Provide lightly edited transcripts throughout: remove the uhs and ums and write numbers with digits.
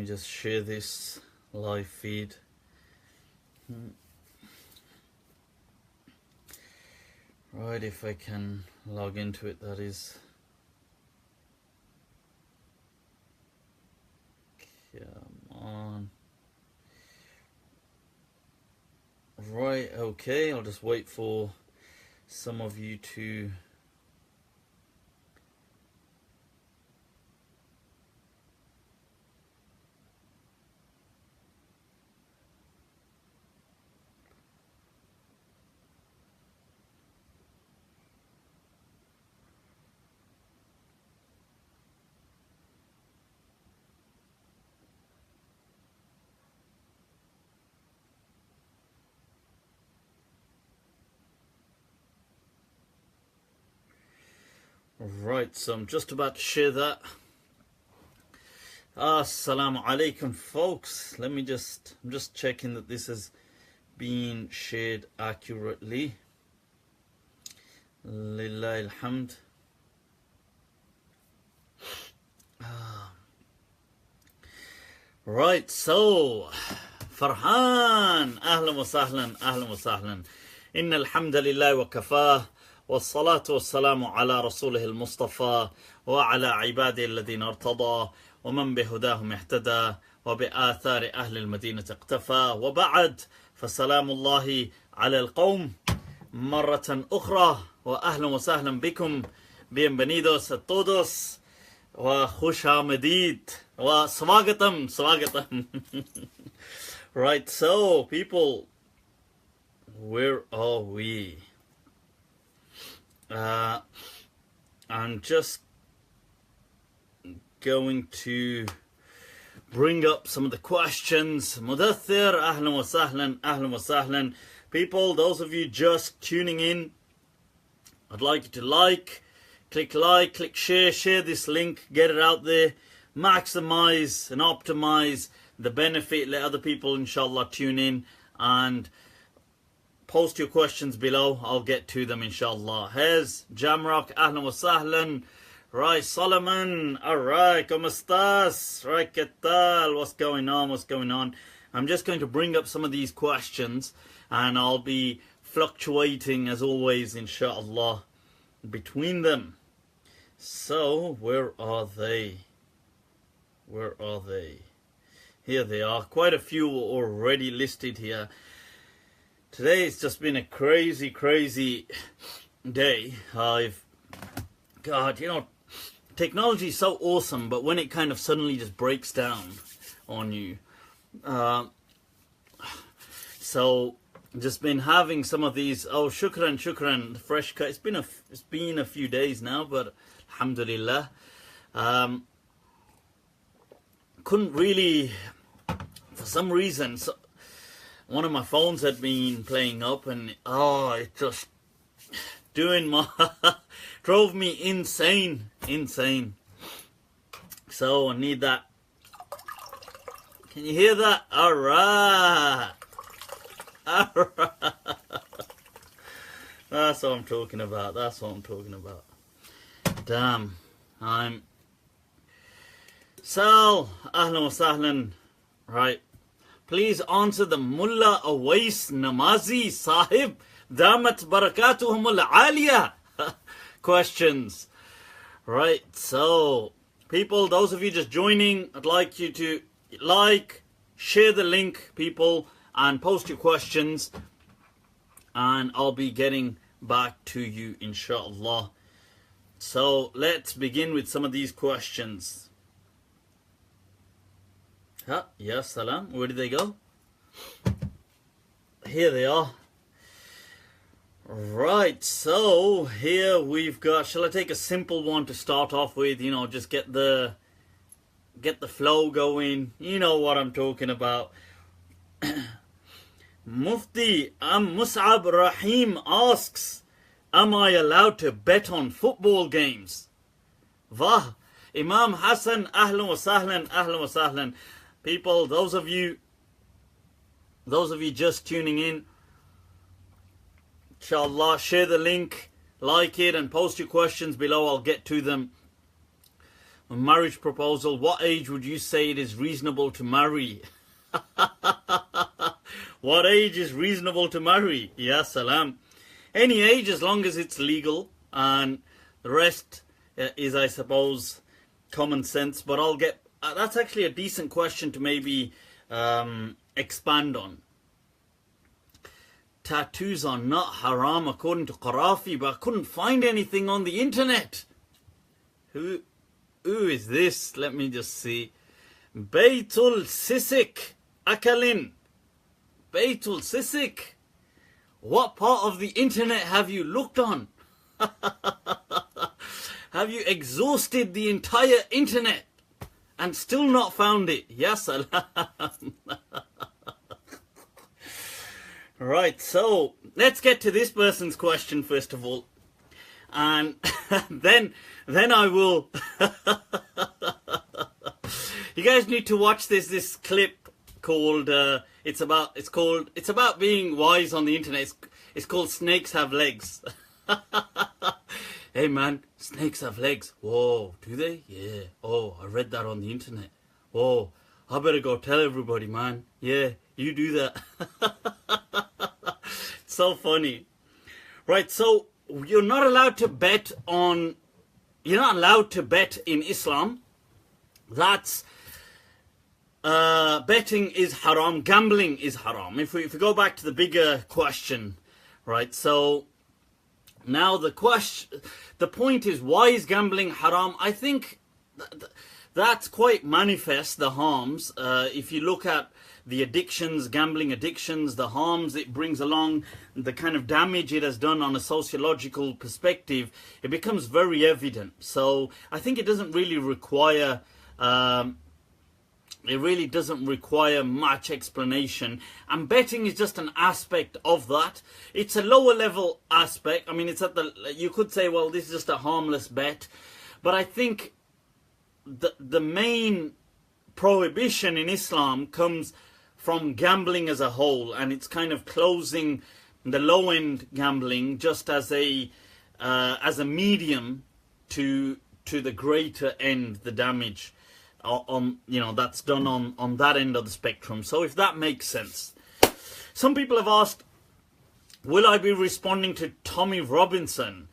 me just share this live feed. Right, if I can log into it, that is. Come on. Right, okay, I'll just wait for some of you to Right, so I'm just about to share that. Assalamu alaikum, folks. I'm just checking that this has been shared accurately. Lillahi alhamd. Right, so Farhan, ahlan wa sahlan, ahlan wa sahlan. Inna alhamdulillah wa kafah. والصلاة والسلام على رسوله المصطفى وعلى عباده الذين ارتضى ومن بهداهم اهتدى وبآثار أهل المدينة اقتفى وبعد فسلام الله على القوم مرة أخرى وأهلا وسهلا بكم bienvenidos a todos وخوش آمديد وسواغتم سواغتم. Right, so people, where are we? I'm just going to bring up some of the questions. Mudathir, ahlan wa sahlan, ahlan wa sahlan. People, those of you just tuning in, I'd like you to click share, share this link, get it out there, maximize and optimize the benefit, let other people inshallah tune in, and post your questions below. I'll get to them inshallah. Here's Jamrock, ahlan wa sahlan. Right, Solomon, alright, ¿cómo estás? Right, ¿qué tal? What's going on? What's going on? I'm just going to bring up some of these questions and I'll be fluctuating as always inshallah between them. So, where are they? Where are they? Here they are. Quite a few already listed here. Today's just been a crazy day. God, you know, technology is so awesome, but when it kind of suddenly just breaks down on you. So, just been having some of these. Oh, shukran, fresh cut. It's been a few days now, but alhamdulillah. Couldn't really, for some reason. One of my phones had been playing up and it just drove me insane. So I need that. Can you hear that? Alright. That's what I'm talking about. Damn. Sal, ahlan wa sahlan. Right. Please answer the Mullah Awais Namazi Sahib Damat Barakatuhum al-Aliyah questions. Right, so people, those of you just joining, I'd like you to share the link, people, and post your questions, and I'll be getting back to you inshallah. So let's begin with some of these questions. Ya salam. Where did they go? Here they are. Right, so here we've got, shall I take a simple one to start off with, you know, just get the flow going. You know what I'm talking about. Mufti Mus'ab Rahim asks, am I allowed to bet on football games? Vah. Imam Hassan, ahlan wa sahlan, ahlan wa sahlan. People, those of you just tuning in, inshallah, share the link, like it, and post your questions below. I'll get to them. a marriage proposal, what age would you say it is reasonable to marry? What age is reasonable to marry? Ya salam. Any age as long as it's legal, and the rest is, I suppose, common sense. But I'll get that's actually a decent question to maybe expand on. Tattoos are not haram according to Qarafi, but I couldn't find anything on the internet. Who is this? Let me just see. Baytul Sisik Akalin. Baytul Sisik. What part of the internet have you looked on? Have you exhausted the entire internet and still not found it? Ya salam. Right, so let's get to this person's question first of all, and then I will. You guys need to watch this clip called it's about being wise on the internet. It's called Snakes Have Legs. Hey man, snakes have legs. Whoa, do they? Yeah. Oh, I read that on the internet. Whoa, I better go tell everybody, man. Yeah, you do that. So funny. Right, so you're not allowed to bet in Islam. That's betting is haram, gambling is haram. If we go back to the bigger question, right? So now the point is, why is gambling haram? I think that's quite manifest, the harms. If you look at the addictions, gambling addictions, the harms it brings along, the kind of damage it has done on a sociological perspective, it becomes very evident. So I think it doesn't really require much explanation, and betting is just an aspect of that. It's a lower level aspect. I mean, you could say, well, this is just a harmless bet, but I think the main prohibition in Islam comes from gambling as a whole, and it's kind of closing the low end gambling just as a medium to the greater end, the damage that's done on that end of the spectrum. So if that makes sense. Some people have asked, will I be responding to Tommy Robinson?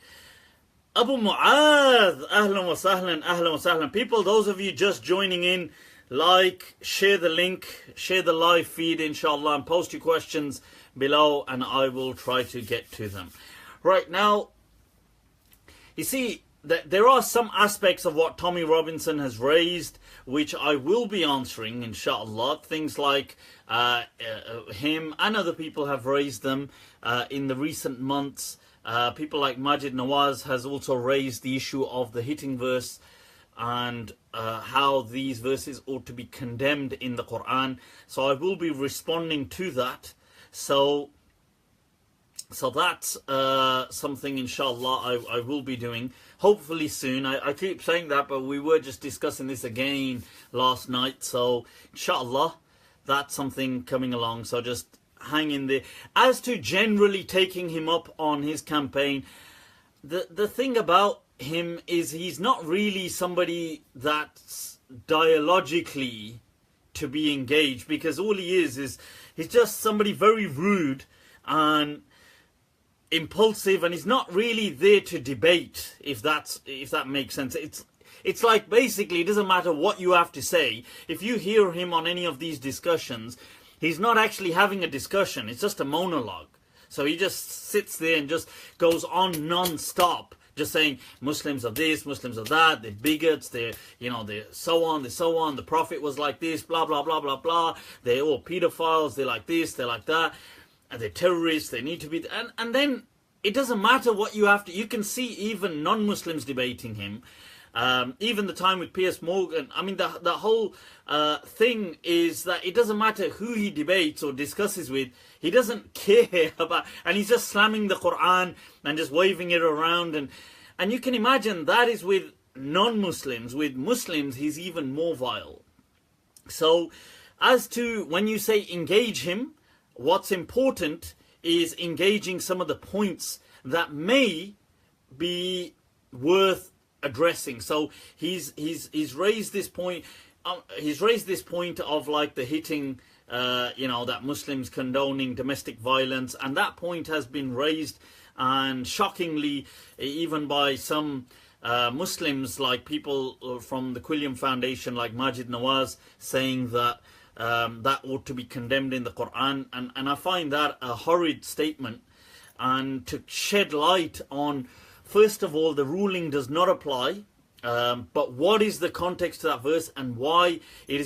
Abu Mu'adh, ahlan wa sahlan, ahlan wa sahlan. People, those of you just joining in, like, share the link, share the live feed, inshallah, and post your questions below, and I will try to get to them. Right, now, you see, there are some aspects of what Tommy Robinson has raised which I will be answering, inshallah. Things like him and other people have raised them in the recent months. People like Majid Nawaz has also raised the issue of the hitting verse and how these verses ought to be condemned in the Quran. So I will be responding to that. So that's something, inshallah, I will be doing hopefully soon. I keep saying that, but we were just discussing this again last night. So inshallah, that's something coming along. So just hang in there. As to generally taking him up on his campaign, the thing about him is he's not really somebody that's dialogically to be engaged, because all he is he's just somebody very rude and impulsive, and he's not really there to debate, if that makes sense. It's like, basically, it doesn't matter what you have to say. If you hear him on any of these discussions, he's not actually having a discussion, it's just a monologue. So he just sits there and just goes on non-stop, just saying Muslims are this, Muslims are that, they're bigots, they're so on, the Prophet was like this, blah blah blah blah blah, they're all pedophiles, they're like this, they're like that, and they're terrorists, they need to be, and then it doesn't matter what you have to, you can see even non-Muslims debating him. Even the time with Piers Morgan, I mean, the whole thing is that it doesn't matter who he debates or discusses with, he doesn't care about, and he's just slamming the Quran and just waving it around, and you can imagine that is with non-Muslims. With Muslims, he's even more vile. So as to when you say engage him, what's important is engaging some of the points that may be worth addressing. So he's raised this point. He's raised this point of like the hitting, that Muslims condoning domestic violence, and that point has been raised, and shockingly, even by some Muslims, like people from the Quilliam Foundation, like Majid Nawaz, saying that that ought to be condemned in the Quran, and I find that a horrid statement. And to shed light on, first of all, the ruling does not apply, but what is the context to that verse, and why it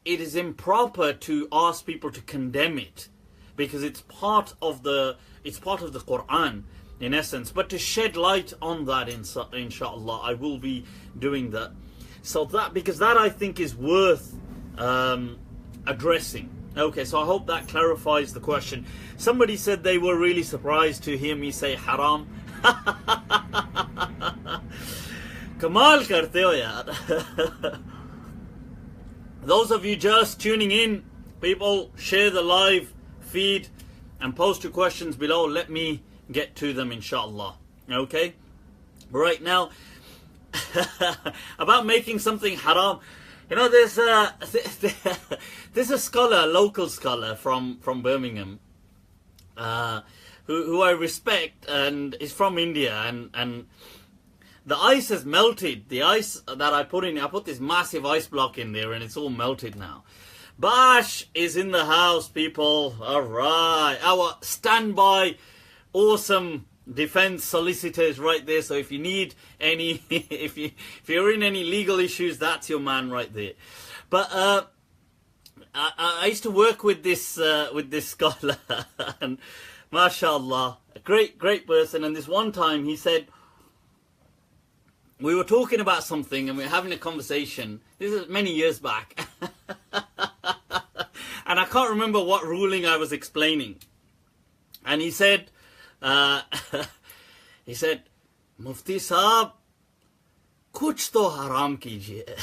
is improper to ask people to condemn it, because it's part of the Quran in essence. But to shed light on that, inshallah, I will be doing that. So because that I think is worth addressing. Okay, so I hope that clarifies the question. Somebody said they were really surprised to hear me say haram. Kamal karte ho yaar. Those of you just tuning in, people, share the live feed and post your questions below. Let me get to them, inshallah. Okay? Right now, about making something haram. There's a scholar, a local scholar from Birmingham, who I respect, and is from India, and the ice has melted. The ice that I put this massive ice block in there, and it's all melted now. Bash is in the house, people. All right, our standby, awesome defense solicitors right there. So if you need any, if you're in any legal issues, that's your man right there. But I used to work with this scholar, and mashallah, a great person. And this one time he said, we were talking about something and we were having a conversation. This is many years back. And I can't remember what ruling I was explaining. And he said, Mufti Saab, kuch to haram kijiye.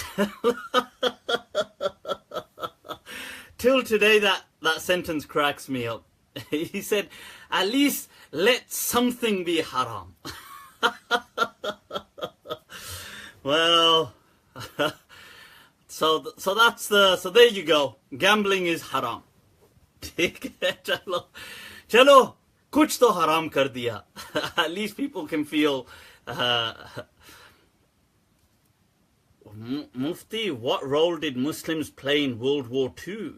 Till today that sentence cracks me up. He said, at least let something be haram. Well, so there you go. Gambling is haram. Chalo, kuch to haram kar diya. At least people can feel. Mufti, what role did Muslims play in World War II?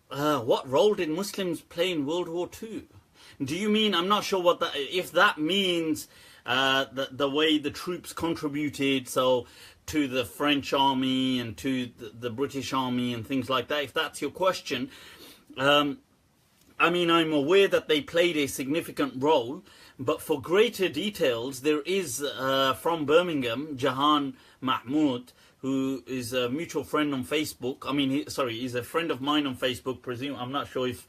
What role did Muslims play in World War II? Do you mean, I'm not sure what that, if that means the way the troops contributed, so to the French army and to the British army and things like that, if that's your question. I mean, I'm aware that they played a significant role, but for greater details, there is from Birmingham, Jahan Mahmood, who is a mutual friend on Facebook. I mean, he's a friend of mine on Facebook, presume. I'm not sure if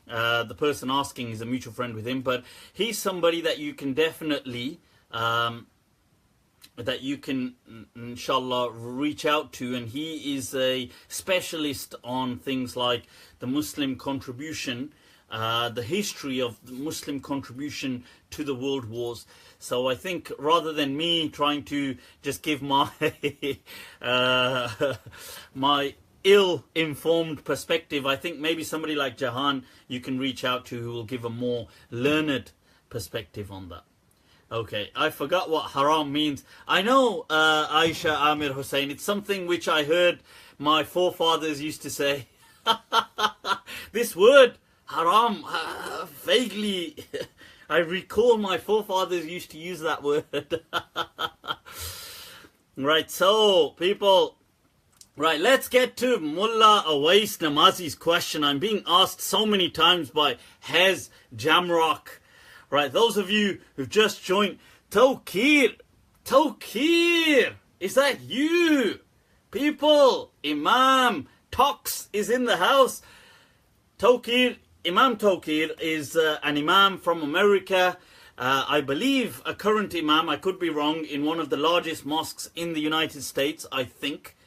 the person asking is a mutual friend with him, but he's somebody that you can definitely, inshallah, reach out to, and he is a specialist on things like the Muslim contribution, the history of the Muslim contribution to the world wars. So I think rather than me trying to just give my my ill-informed perspective, I think maybe somebody like Jahan you can reach out to who will give a more learned perspective on that. Okay, I forgot what haram means. I know, Aisha Amir Hussein, it's something which I heard my forefathers used to say. This word, haram, vaguely, I recall my forefathers used to use that word. Right, so, people, right, let's get to Mullah Awais Namazi's question. I'm being asked so many times by Hez Jamrock. Right, those of you who've just joined, Tawkir, is that you? People, Imam Tox is in the house. Imam Tawkir is an Imam from America. I believe a current Imam, I could be wrong, in one of the largest mosques in the United States, I think,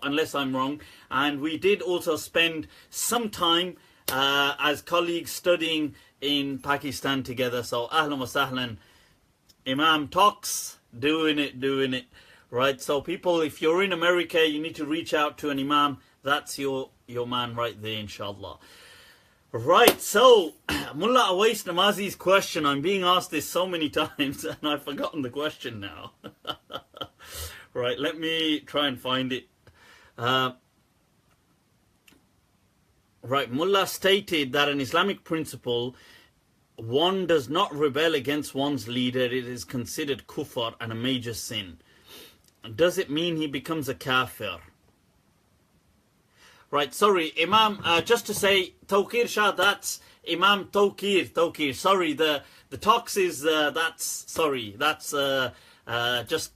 unless I'm wrong. And we did also spend some time as colleagues studying in Pakistan together. So ahlan wa sahlan. Imam talks, doing it. Right, so people, if you're in America, you need to reach out to an Imam. That's your man right there, inshallah. Right, so Mullah Awais Namazi's question, I'm being asked this so many times and I've forgotten the question now. Right, let me try and find it. Right, Mullah stated that an Islamic principle, one does not rebel against one's leader, it is considered kufr and a major sin. Does it mean he becomes a kafir? Right, sorry, Imam, just to say, Tawqir Shah, that's Imam Tawqir. Sorry, the talks is, that's just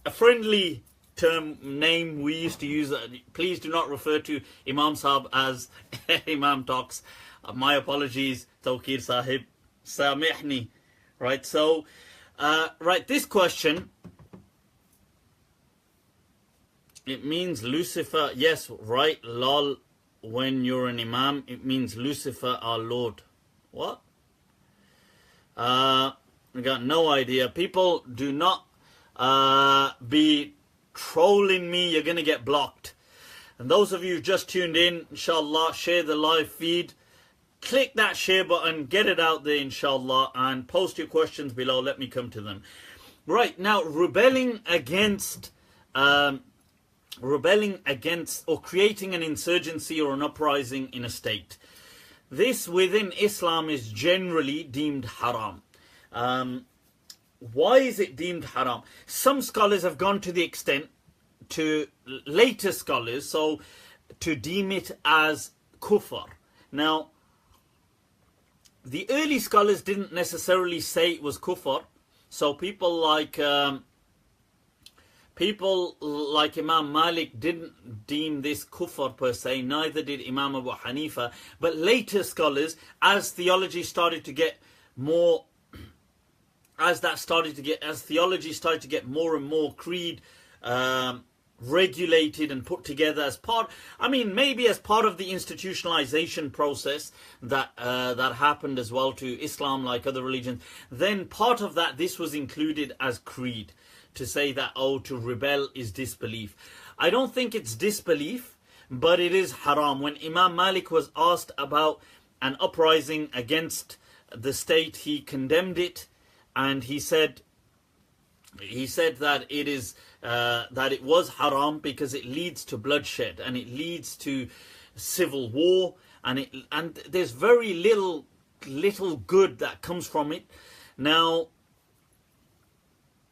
a friendly term, name we used to use. Please do not refer to Imam Sahib as Imam talks. My apologies, Tawqir Sahib. Samihni. Right, so, right, this question, it means Lucifer. Yes, right, lol. When you're an Imam, it means Lucifer, our Lord. What? I got no idea. People, do not be trolling me. You're going to get blocked. And those of you who just tuned in, inshallah, share the live feed. Click that share button, get it out there, inshallah, and post your questions below. Let me come to them. Right, now, rebelling against or creating an insurgency or an uprising in a state. This within Islam is generally deemed haram. Why is it deemed haram? Some scholars have gone to the extent, to later scholars, so to deem it as kufr. Now, the early scholars didn't necessarily say it was kufr. So people like Imam Malik didn't deem this kufr per se, neither did Imam Abu Hanifa. But later scholars, as theology started to get more, as theology started to get more and more creed regulated and put together as part, maybe as part of the institutionalization process that happened as well to Islam, like other religions, then part of that, this was included as creed, to say that, to rebel is disbelief. I don't think it's disbelief, but it is haram. When Imam Malik was asked about an uprising against the state, he condemned it, and he said that it is that it was haram because it leads to bloodshed and it leads to civil war, and there's very little good that comes from it. Now,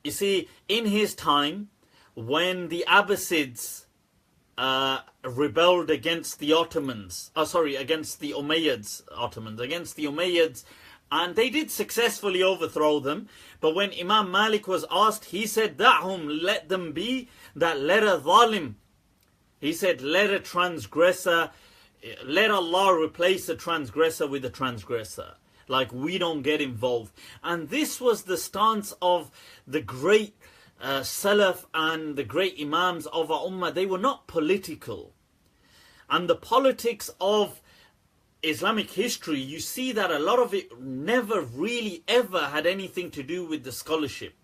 you see, in his time, when the Abbasids rebelled against the Ottomans, against the Umayyads, and they did successfully overthrow them. But when Imam Malik was asked, he said, Da'hum, let them be, that let a zalim. He said, let a transgressor, let Allah replace a transgressor with a transgressor. Like, we don't get involved. And this was the stance of the great Salaf and the great Imams of our Ummah. They were not political. And the politics of Islamic history, you see that a lot of it never really ever had anything to do with the scholarship.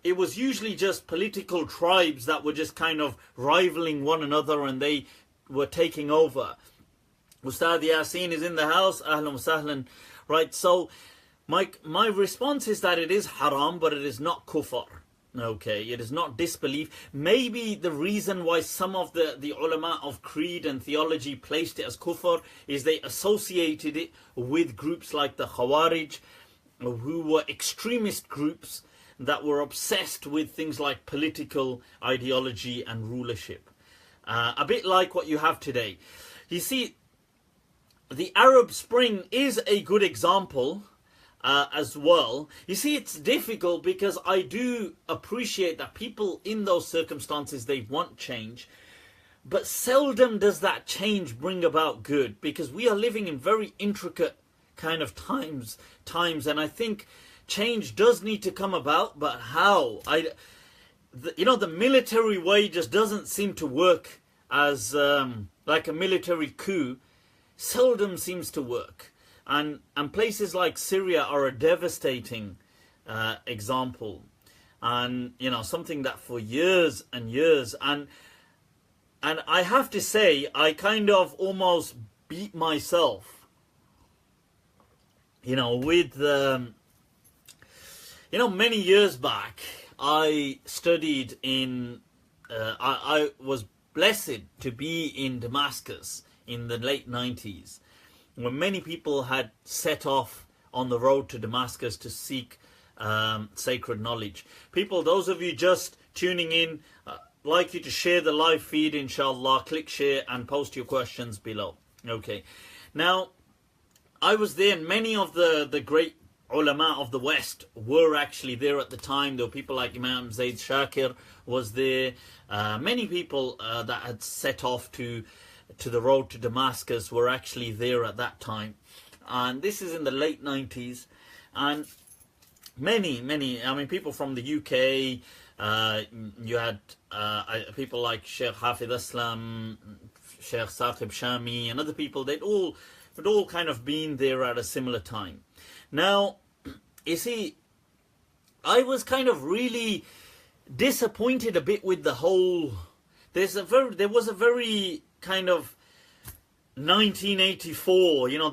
It was usually just political tribes that were just kind of rivaling one another, and they were taking over. Ustad Yasin is in the house. Ahlan wa sahlan. Right, so my response is that it is haram, but it is not kufr. Okay, it is not disbelief. Maybe the reason why some of the ulama of creed and theology placed it as kufr is they associated it with groups like the Khawarij, who were extremist groups that were obsessed with things like political ideology and rulership. A bit like what you have today. You see, the Arab Spring is a good example as well. You see, it's difficult because I do appreciate that people in those circumstances, they want change. But seldom does that change bring about good, because we are living in very intricate kind of times, and I think change does need to come about, but how? The military way just doesn't seem to work as like a military coup. Seldom seems to work. and places like Syria are a devastating example, and you know, something that for years and years, and I have to say, I kind of almost beat myself, you know, with you know, many years back I studied in I was blessed to be in Damascus in the late 90s, when many people had set off on the road to Damascus to seek sacred knowledge. People, those of you just tuning in, like you to share the live feed, inshallah. Click share and post your questions below. Okay, now I was there, and many of the great ulama of the West were actually there at the time. There were people like Imam Zaid Shakir was there. Many people that had set off to the road to Damascus were actually there at that time, and this is in the late 90s. And many, I mean, people from the UK. You had people like Sheikh Hafid Islam, Sheikh Saqib Shami, and other people. They'd all kind of been there at a similar time. Now, you see, I was kind of really disappointed a bit with the whole. There was a very kind of 1984, you know,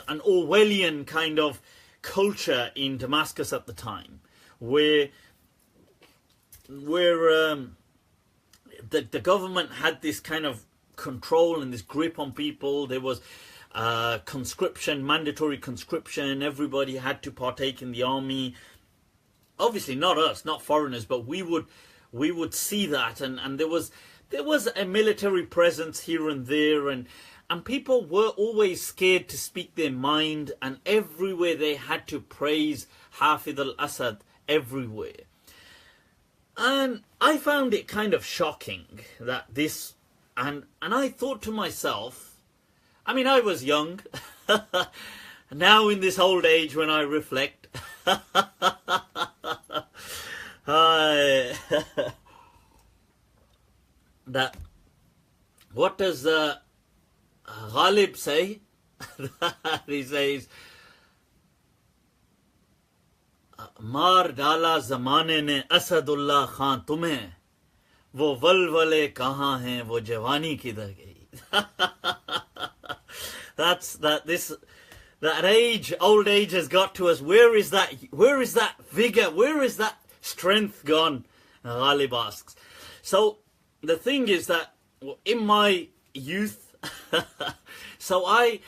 an Orwellian kind of culture in Damascus at the time, where the government had this kind of control and this grip on people. There was conscription, mandatory conscription. Everybody had to partake in the army. Obviously not us, not foreigners, but we would see that, and there was a military presence here and there, and people were always scared to speak their mind, and everywhere they had to praise Hafid al-Assad everywhere. And I found it kind of shocking that this, and I thought to myself, I mean, I was young. Now in this old age when I reflect, that what does Ghalib say? He says, मार डाला जमाने ने असदुल्ला खान तुम्हें, वो वलवले कहाँ हैं, वो जवानी किधर गई. That age, old age has got to us. Where is that vigor? Where is that strength gone? Ghalib asks. So the thing is that in my youth, so I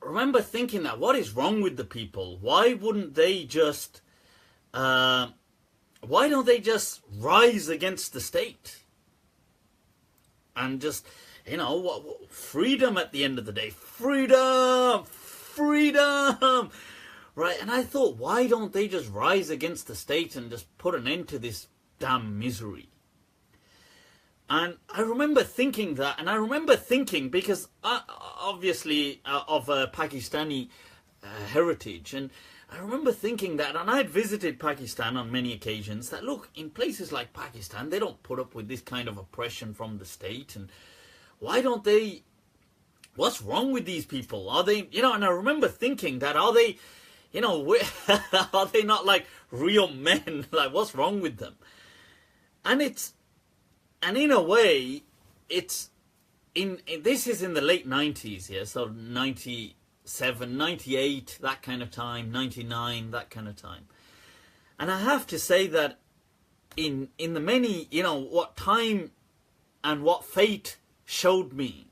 remember thinking that, what is wrong with the people? Why wouldn't they just why don't they just rise against the state and just, you know, freedom at the end of the day, freedom, right? And I thought, why don't they just rise against the state and just put an end to this damn misery? And I remember thinking that, and I remember thinking, because obviously of Pakistani heritage, and I remember thinking that, and I had visited Pakistan on many occasions, that look, in places like Pakistan, they don't put up with this kind of oppression from the state, and why don't they, what's wrong with these people? Are they, you know, and I remember thinking that, are they, you know, are they not like real men? Like, what's wrong with them? And in a way, it's this is in the late 90s, yeah, so 97, 98, that kind of time, 99, that kind of time. And I have to say that in the many, you know, what time and what fate showed me,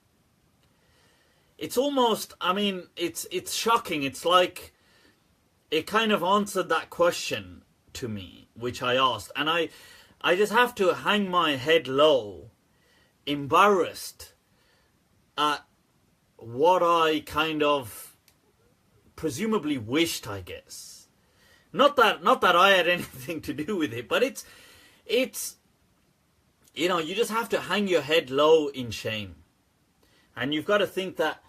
it's almost, I mean, it's shocking. It's like it kind of answered that question to me, which I asked. And I just have to hang my head low, embarrassed at what I kind of presumably wished, I guess. Not that I had anything to do with it, but it's you know, you just have to hang your head low in shame. And you've got to think that,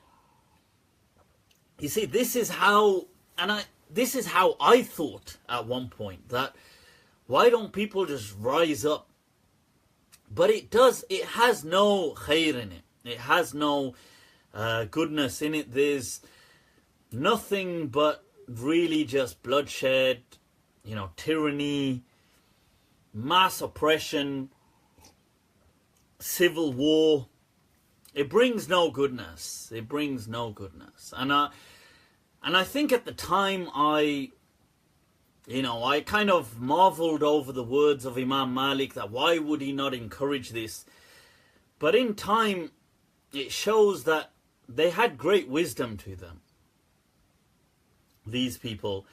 you see, this is how I thought at one point, that why don't people just rise up? But it has no khair in it. It has no goodness in it. nothing but really just bloodshed, you know, tyranny, mass oppression, civil war. It brings no goodness. It brings no goodness. And I think at the time I kind of marveled over the words of Imam Malik, that why would he not encourage this? But in time, it shows that they had great wisdom to them. These people,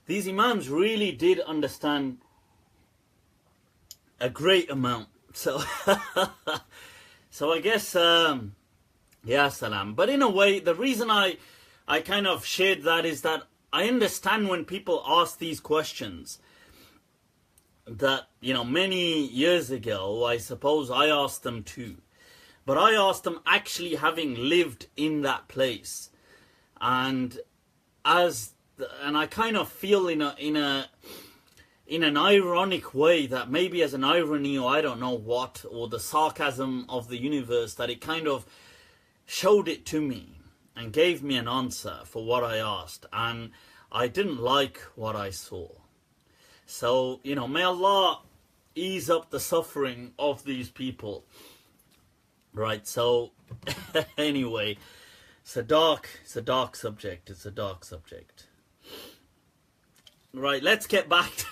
these Imams really did understand a great amount. So, so I guess, yeah, salam. But in a way, the reason I kind of shared that is that I understand when people ask these questions that, you know, many years ago, I suppose I asked them too. But I asked them actually having lived in that place. And I kind of feel in an ironic way that maybe as an irony, or I don't know what, or the sarcasm of the universe, that it kind of showed it to me and gave me an answer for what I asked. And I didn't like what I saw. So, you know, may Allah ease up the suffering of these people. Right, so anyway, it's a dark subject. It's a dark subject. Right, let's get back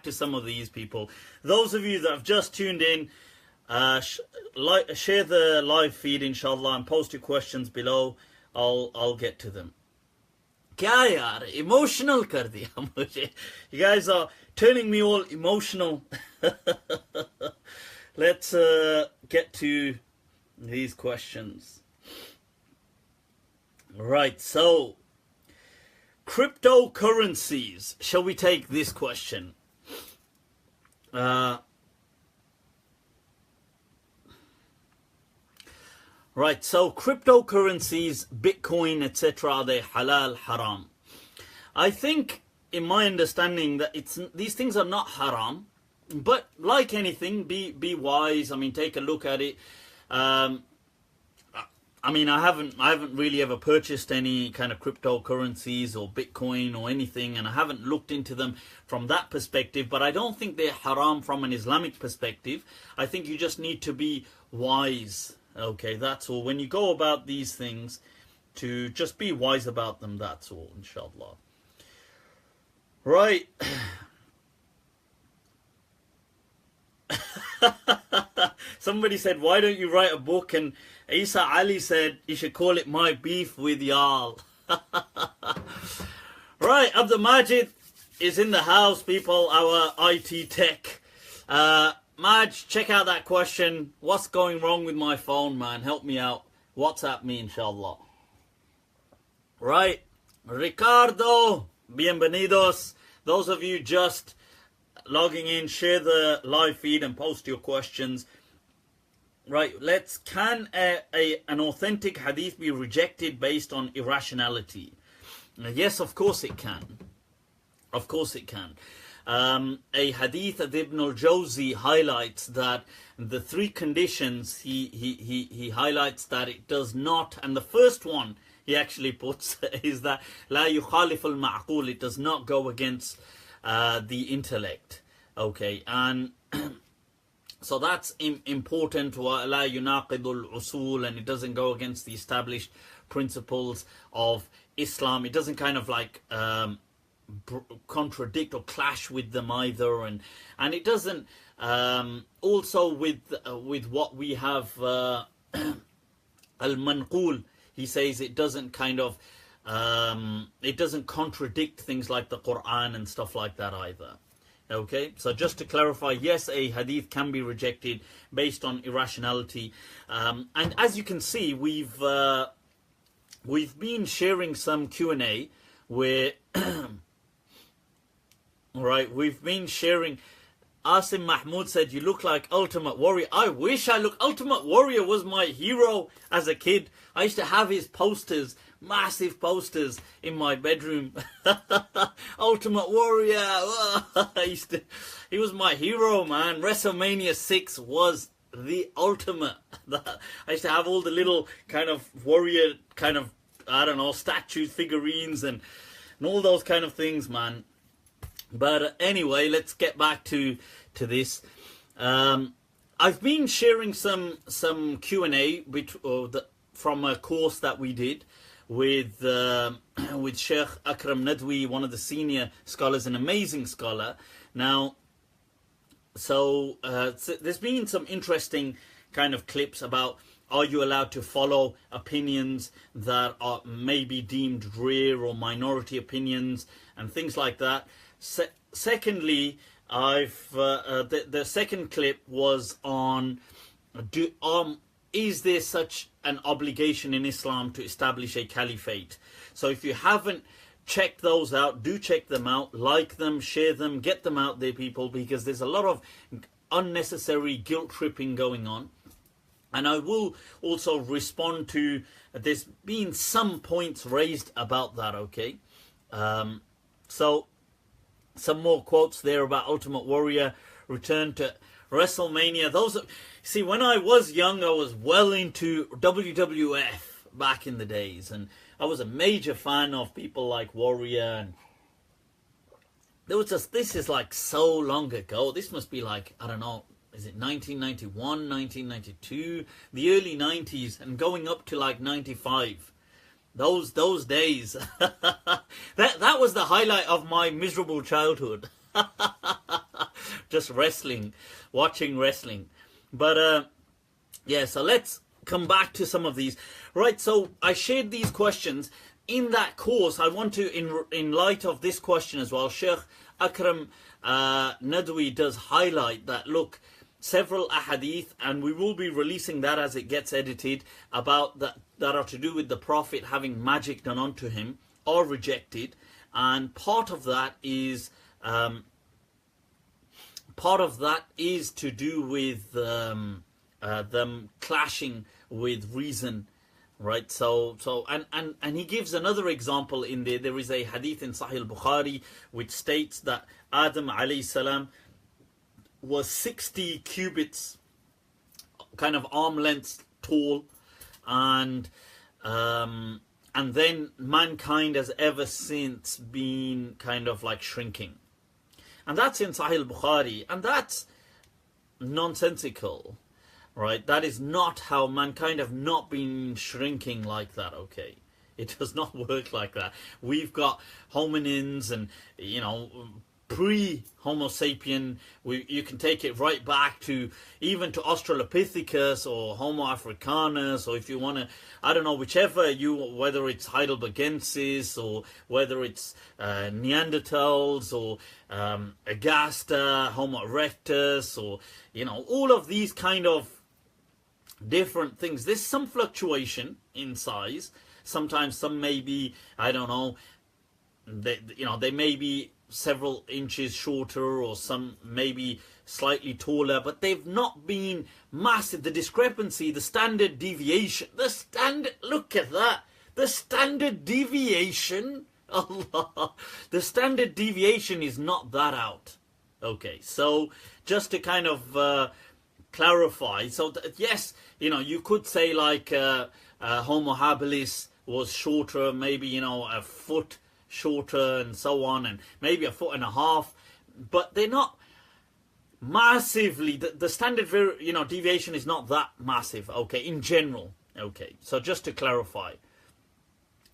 to some of these people. Those of you that have just tuned in, share the live feed, inshallah, and post your questions below. I'll get to them. Kya yaar, emotional kar diya mujhe. You guys are turning me all emotional. Let's get to these questions. Right, so cryptocurrencies. Shall we take this question? Right, so cryptocurrencies, Bitcoin, etc., are they halal, haram? I think, in my understanding, that these things are not haram, but like anything, be wise. I mean, take a look at it. I mean, I haven't really ever purchased any kind of cryptocurrencies or Bitcoin or anything, and I haven't looked into them from that perspective, but I don't think they're haram from an Islamic perspective. I think you just need to be wise. Okay, that's all. When you go about these things, to just be wise about them, that's all, inshallah. Right. Somebody said, why don't you write a book? And Isa Ali said, you should call it My Beef with Y'all. Right, Abdul Majid is in the house, people, our IT tech. Maj, check out that question. What's going wrong with my phone, man? Help me out. WhatsApp me, inshallah. Right, Ricardo, bienvenidos. Those of you just logging in, share the live feed and post your questions. Right, can an authentic hadith be rejected based on irrationality? Yes, of course it can. Of course it can. A hadith of Ibn al-Jawzi highlights that the three conditions, he highlights that it does not, and the first one he actually puts is that la yukhalif al-ma'qul, it does not go against the intellect. Okay, and so that's important. La yunaqidul usul, and it doesn't go against the established principles of Islam. It doesn't kind of like contradict or clash with them either, and it doesn't also with what we have al-manqul. He says it doesn't kind of it doesn't contradict things like the Quran and stuff like that either. Okay, so just to clarify, yes, a hadith can be rejected based on irrationality, and as you can see, we've been sharing some Q&A where right, we've been sharing. Asim Mahmoud said, you look like Ultimate Warrior. I wish I looked. Ultimate Warrior was my hero as a kid. I used to have his posters, massive posters in my bedroom. Ultimate Warrior. He was my hero, man. WrestleMania 6 was the ultimate. I used to have all the little kind of warrior kind of I don't know, statues, figurines, and all those kind of things, man. But anyway, let's get back to this. I've been sharing some Q&A from a course that we did with Sheikh Akram Nadwi, one of the senior scholars, an amazing scholar. Now, so there's been some interesting kind of clips about, are you allowed to follow opinions that are maybe deemed rare or minority opinions and things like that. Secondly, the second clip was on is there such an obligation in Islam to establish a caliphate? So if you haven't checked those out, do check them out, like them, share them, get them out there, people, because there's a lot of unnecessary guilt tripping going on. And I will also respond to, there's been some points raised about that, okay? So some more quotes there about Ultimate Warrior, return to WrestleMania. See, when I was young, I was well into WWF back in the days, and I was a major fan of people like Warrior, and there was just, this is like so long ago. This must be like, I don't know, is it 1991, 1992, the early 90s, and going up to like 95. Those days, that was the highlight of my miserable childhood. Just wrestling, watching wrestling. But yeah, so let's come back to some of these. Right, so I shared these questions in that course. I want to, in light of this question as well, Sheikh Akram Nadwi does highlight that, look, several ahadith, and we will be releasing that as it gets edited, about that are to do with the Prophet having magic done onto him, are rejected. And part of that is to do with them clashing with reason, right? So and he gives another example in there. There is a hadith in Sahih al-Bukhari which states that Adam alayhi salam was 60 cubits, kind of arm length tall, and then mankind has ever since been kind of like shrinking. And that's in Sahih al-Bukhari, and that's nonsensical, right? That is not how mankind have not been shrinking like that, okay? It does not work like that. We've got hominins and, you know, pre-Homo sapien, you can take it right back to even to Australopithecus or Homo africanus, or if you want to, I don't know, whichever whether it's Heidelbergensis or whether it's Neanderthals or Agasta, Homo erectus, or, you know, all of these kind of different things. There's some fluctuation in size. Sometimes some may be, I don't know, they may be several inches shorter, or some maybe slightly taller, but they've not been massive. The discrepancy, the standard deviation, look at that, the standard deviation, Allah, the standard deviation is not that out. Okay, so just to kind of clarify, so yes, you know, you could say like Homo habilis was shorter, maybe, you know, a foot shorter and so on, and maybe a foot and a half, but they're not massively, the standard deviation is not that massive, okay, in general. Okay, so just to clarify,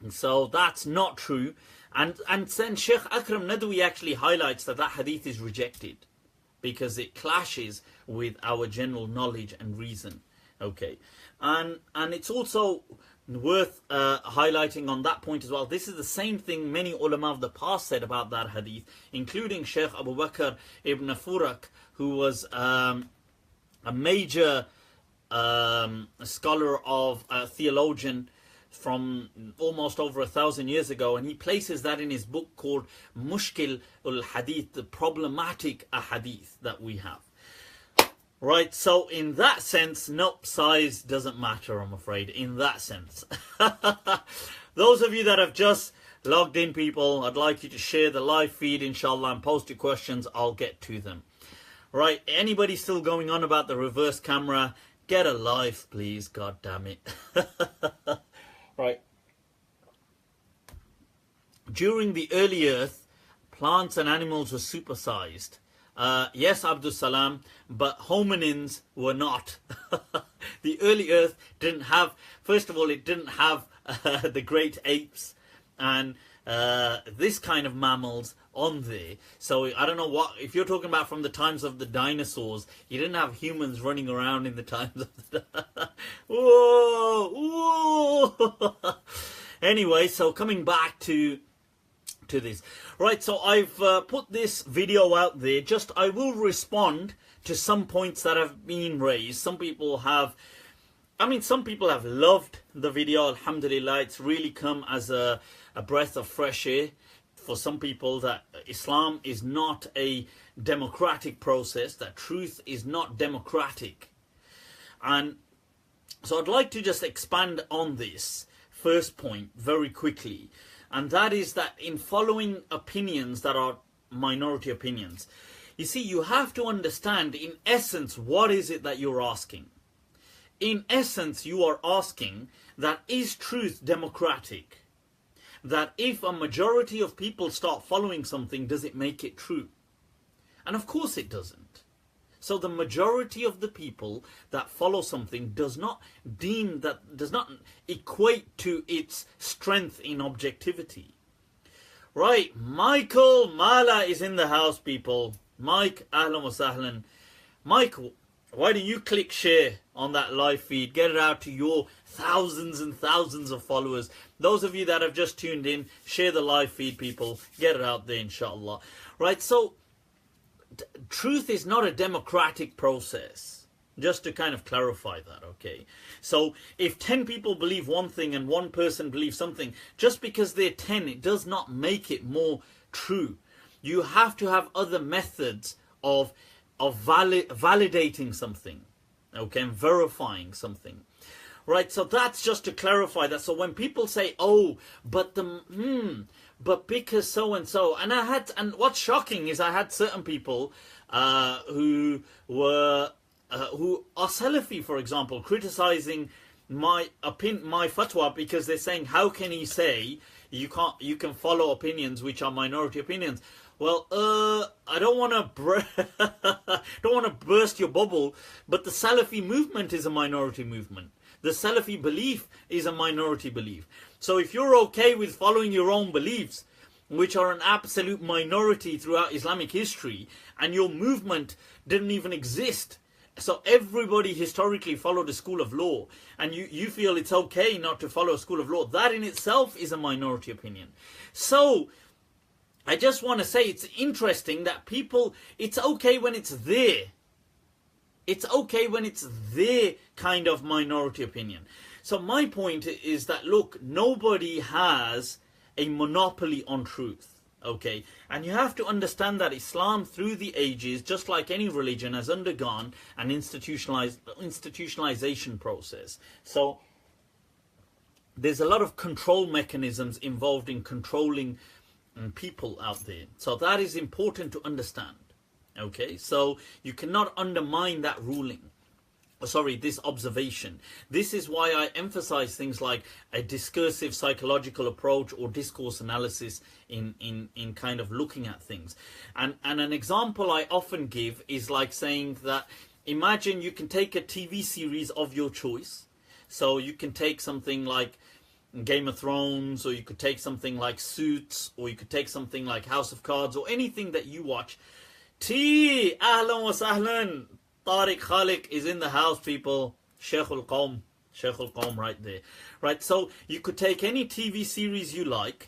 so that's not true. And then Sheikh Akram Nadwi actually highlights that hadith is rejected because it clashes with our general knowledge and reason. Okay, and it's also worth highlighting on that point as well. This is the same thing many ulama of the past said about that hadith, including Sheikh Abu Bakr ibn Furak, who was a major scholar of theologian from almost over 1,000 years ago, and he places that in his book called Mushkil al-Hadith, the problematic ahadith that we have. Right, so in that sense, nope, size doesn't matter, I'm afraid, in that sense. Those of you that have just logged in, people, I'd like you to share the live feed, inshallah, and post your questions. I'll get to them. Right, anybody still going on about the reverse camera? Get a life, please, god damn it. Right. during the early earth, plants and animals were supersized. Yes, Abdul Salam, but hominins were not. The early earth didn't have, first of all, it didn't have the great apes and this kind of mammals on there. So I don't know what, if you're talking about from the times of the dinosaurs, you didn't have humans running around in the times of the whoa. Anyway, so coming back to this, right, so I've put this video out there. Just I will respond to some points that have been raised. Some people have, some people have loved the video, alhamdulillah. It's really come as a breath of fresh air for some people, that Islam is not a democratic process, that truth is not democratic. And so I'd like to just expand on this first point very quickly, and that is that in following opinions that are minority opinions, you see, you have to understand in essence what is it that you're asking. In essence, you are asking that is truth democratic? That if a majority of people start following something, does it make it true? And of course it doesn't. So the majority of the people that follow something does not equate to its strength in objectivity. Right, Michael Mala is in the house, people. Mike, ahlan wa sahlan. Mike, why don't you click share on that live feed? Get it out to your thousands and thousands of followers. Those of you that have just tuned in, share the live feed, people. Get it out there, inshallah. Right, so truth is not a democratic process. Just to kind of clarify that, okay? So if 10 people believe one thing and one person believes something, just because they're 10, it does not make it more true. You have to have other methods of validating something, okay, and verifying something. Right, so that's just to clarify that. So when people say, oh, but but because so and so, and what's shocking is I had certain people who were who are Salafi, for example, criticizing my fatwa because they're saying, how can he say you can follow opinions which are minority opinions? Well, I don't want to burst your bubble, but the Salafi movement is a minority movement. The Salafi belief is a minority belief. So if you're okay with following your own beliefs, which are an absolute minority throughout Islamic history, and your movement didn't even exist, so everybody historically followed a school of law, and you feel it's okay not to follow a school of law, that in itself is a minority opinion. So I just want to say it's interesting that people, it's okay when it's there. It's okay when it's their kind of minority opinion. So my point is that, look, nobody has a monopoly on truth, okay? And you have to understand that Islam through the ages, just like any religion, has undergone an institutionalization process. So there's a lot of control mechanisms involved in controlling people out there. So that is important to understand. Okay, so you cannot undermine that ruling. This observation. This is why I emphasize things like a discursive psychological approach or discourse analysis in kind of looking at things. And an example I often give is like saying that, imagine you can take a TV series of your choice. So you can take something like Game of Thrones, or you could take something like Suits, or you could take something like House of Cards, or anything that you watch. Ahlan wa sahlan. Tariq Khalik is in the house, people. Sheikhul Qawm right there. Right, so you could take any TV series you like,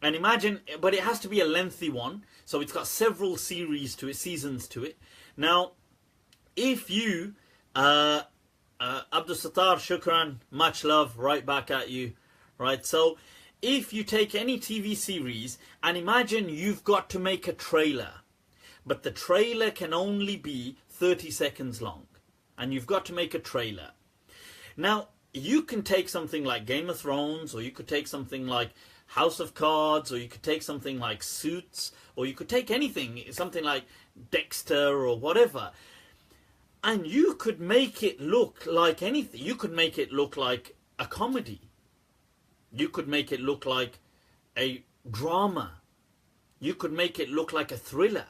and imagine, but it has to be a lengthy one. So it's got several series to it, seasons to it. Now, if you, Abdul Sattar, shukran, much love, right back at you. Right, so if you take any TV series, and imagine you've got to make a trailer, but the trailer can only be 30 seconds long, and you've got to make a trailer. Now, you can take something like Game of Thrones, or you could take something like House of Cards, or you could take something like Suits, or you could take anything, something like Dexter or whatever, and you could make it look like anything. You could make it look like a comedy. You could make it look like a drama. You could make it look like a thriller.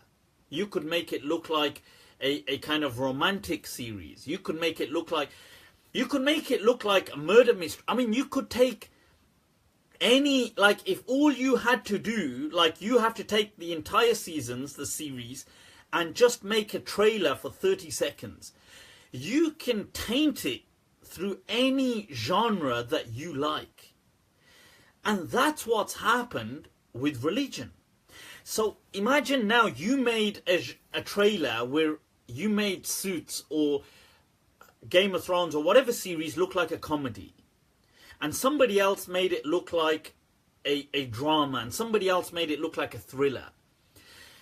You could make it look like a kind of romantic series. You could make it look like a murder mystery. I mean, you could take any, like, if all you had to do, like, you have to take the entire seasons, the series, and just make a trailer for 30 seconds. You can taint it through any genre that you like. And that's what's happened with religion. So imagine now you made a trailer where you made Suits or Game of Thrones or whatever series look like a comedy. And somebody else made it look like a drama. And somebody else made it look like a thriller.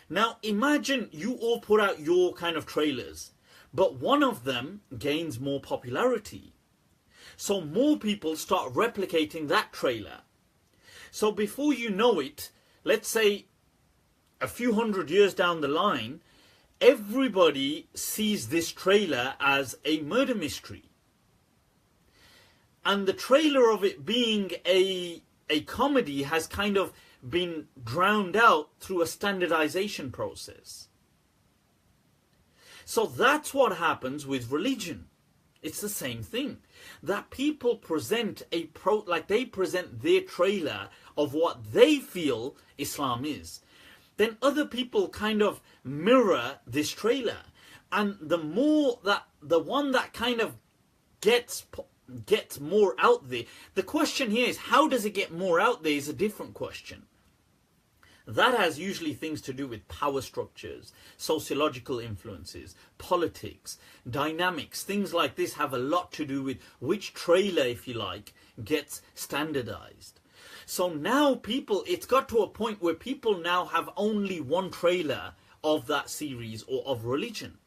Now imagine you all put out your kind of trailers. But one of them gains more popularity. So more people start replicating that trailer. So before you know it, let's say a few hundred years down the line, everybody sees this trailer as a murder mystery. And the trailer of it being a comedy has kind of been drowned out through a standardization process. So that's what happens with religion. It's the same thing. That people present they present their trailer of what they feel Islam is. Then other people kind of mirror this trailer. And the one that kind of gets more out there, the question here is, how does it get more out there is a different question. That has usually things to do with power structures, sociological influences, politics, dynamics. Things like this have a lot to do with which trailer, if you like, gets standardized. So now it's got to a point where people now have only one trailer of that series or of religion.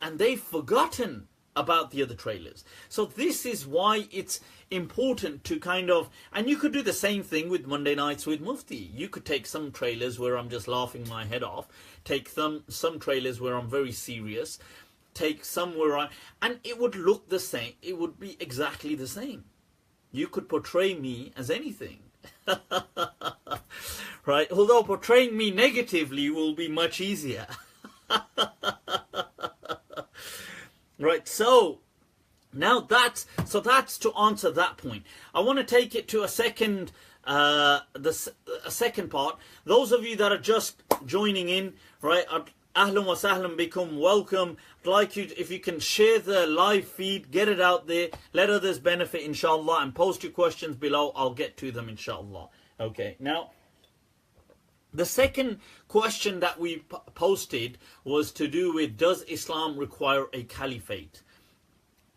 And they've forgotten about the other trailers. So this is why it's important to kind of, and you could do the same thing with Monday Nights with Mufti. You could take some trailers where I'm just laughing my head off, take some trailers where I'm very serious, take some where and it would look the same. It would be exactly the same. You could portray me as anything. Right? Although portraying me negatively will be much easier. Right, so now that's to answer that point. I want to take it to a second second part. Those of you that are just joining in, right, ahlan wa sahlan bikum, welcome. I'd like you, if you can share the live feed, get it out there, let others benefit, inshallah, and post your questions below. I'll get to them, inshallah. Okay, now the second question that we posted was to do with, does Islam require a caliphate?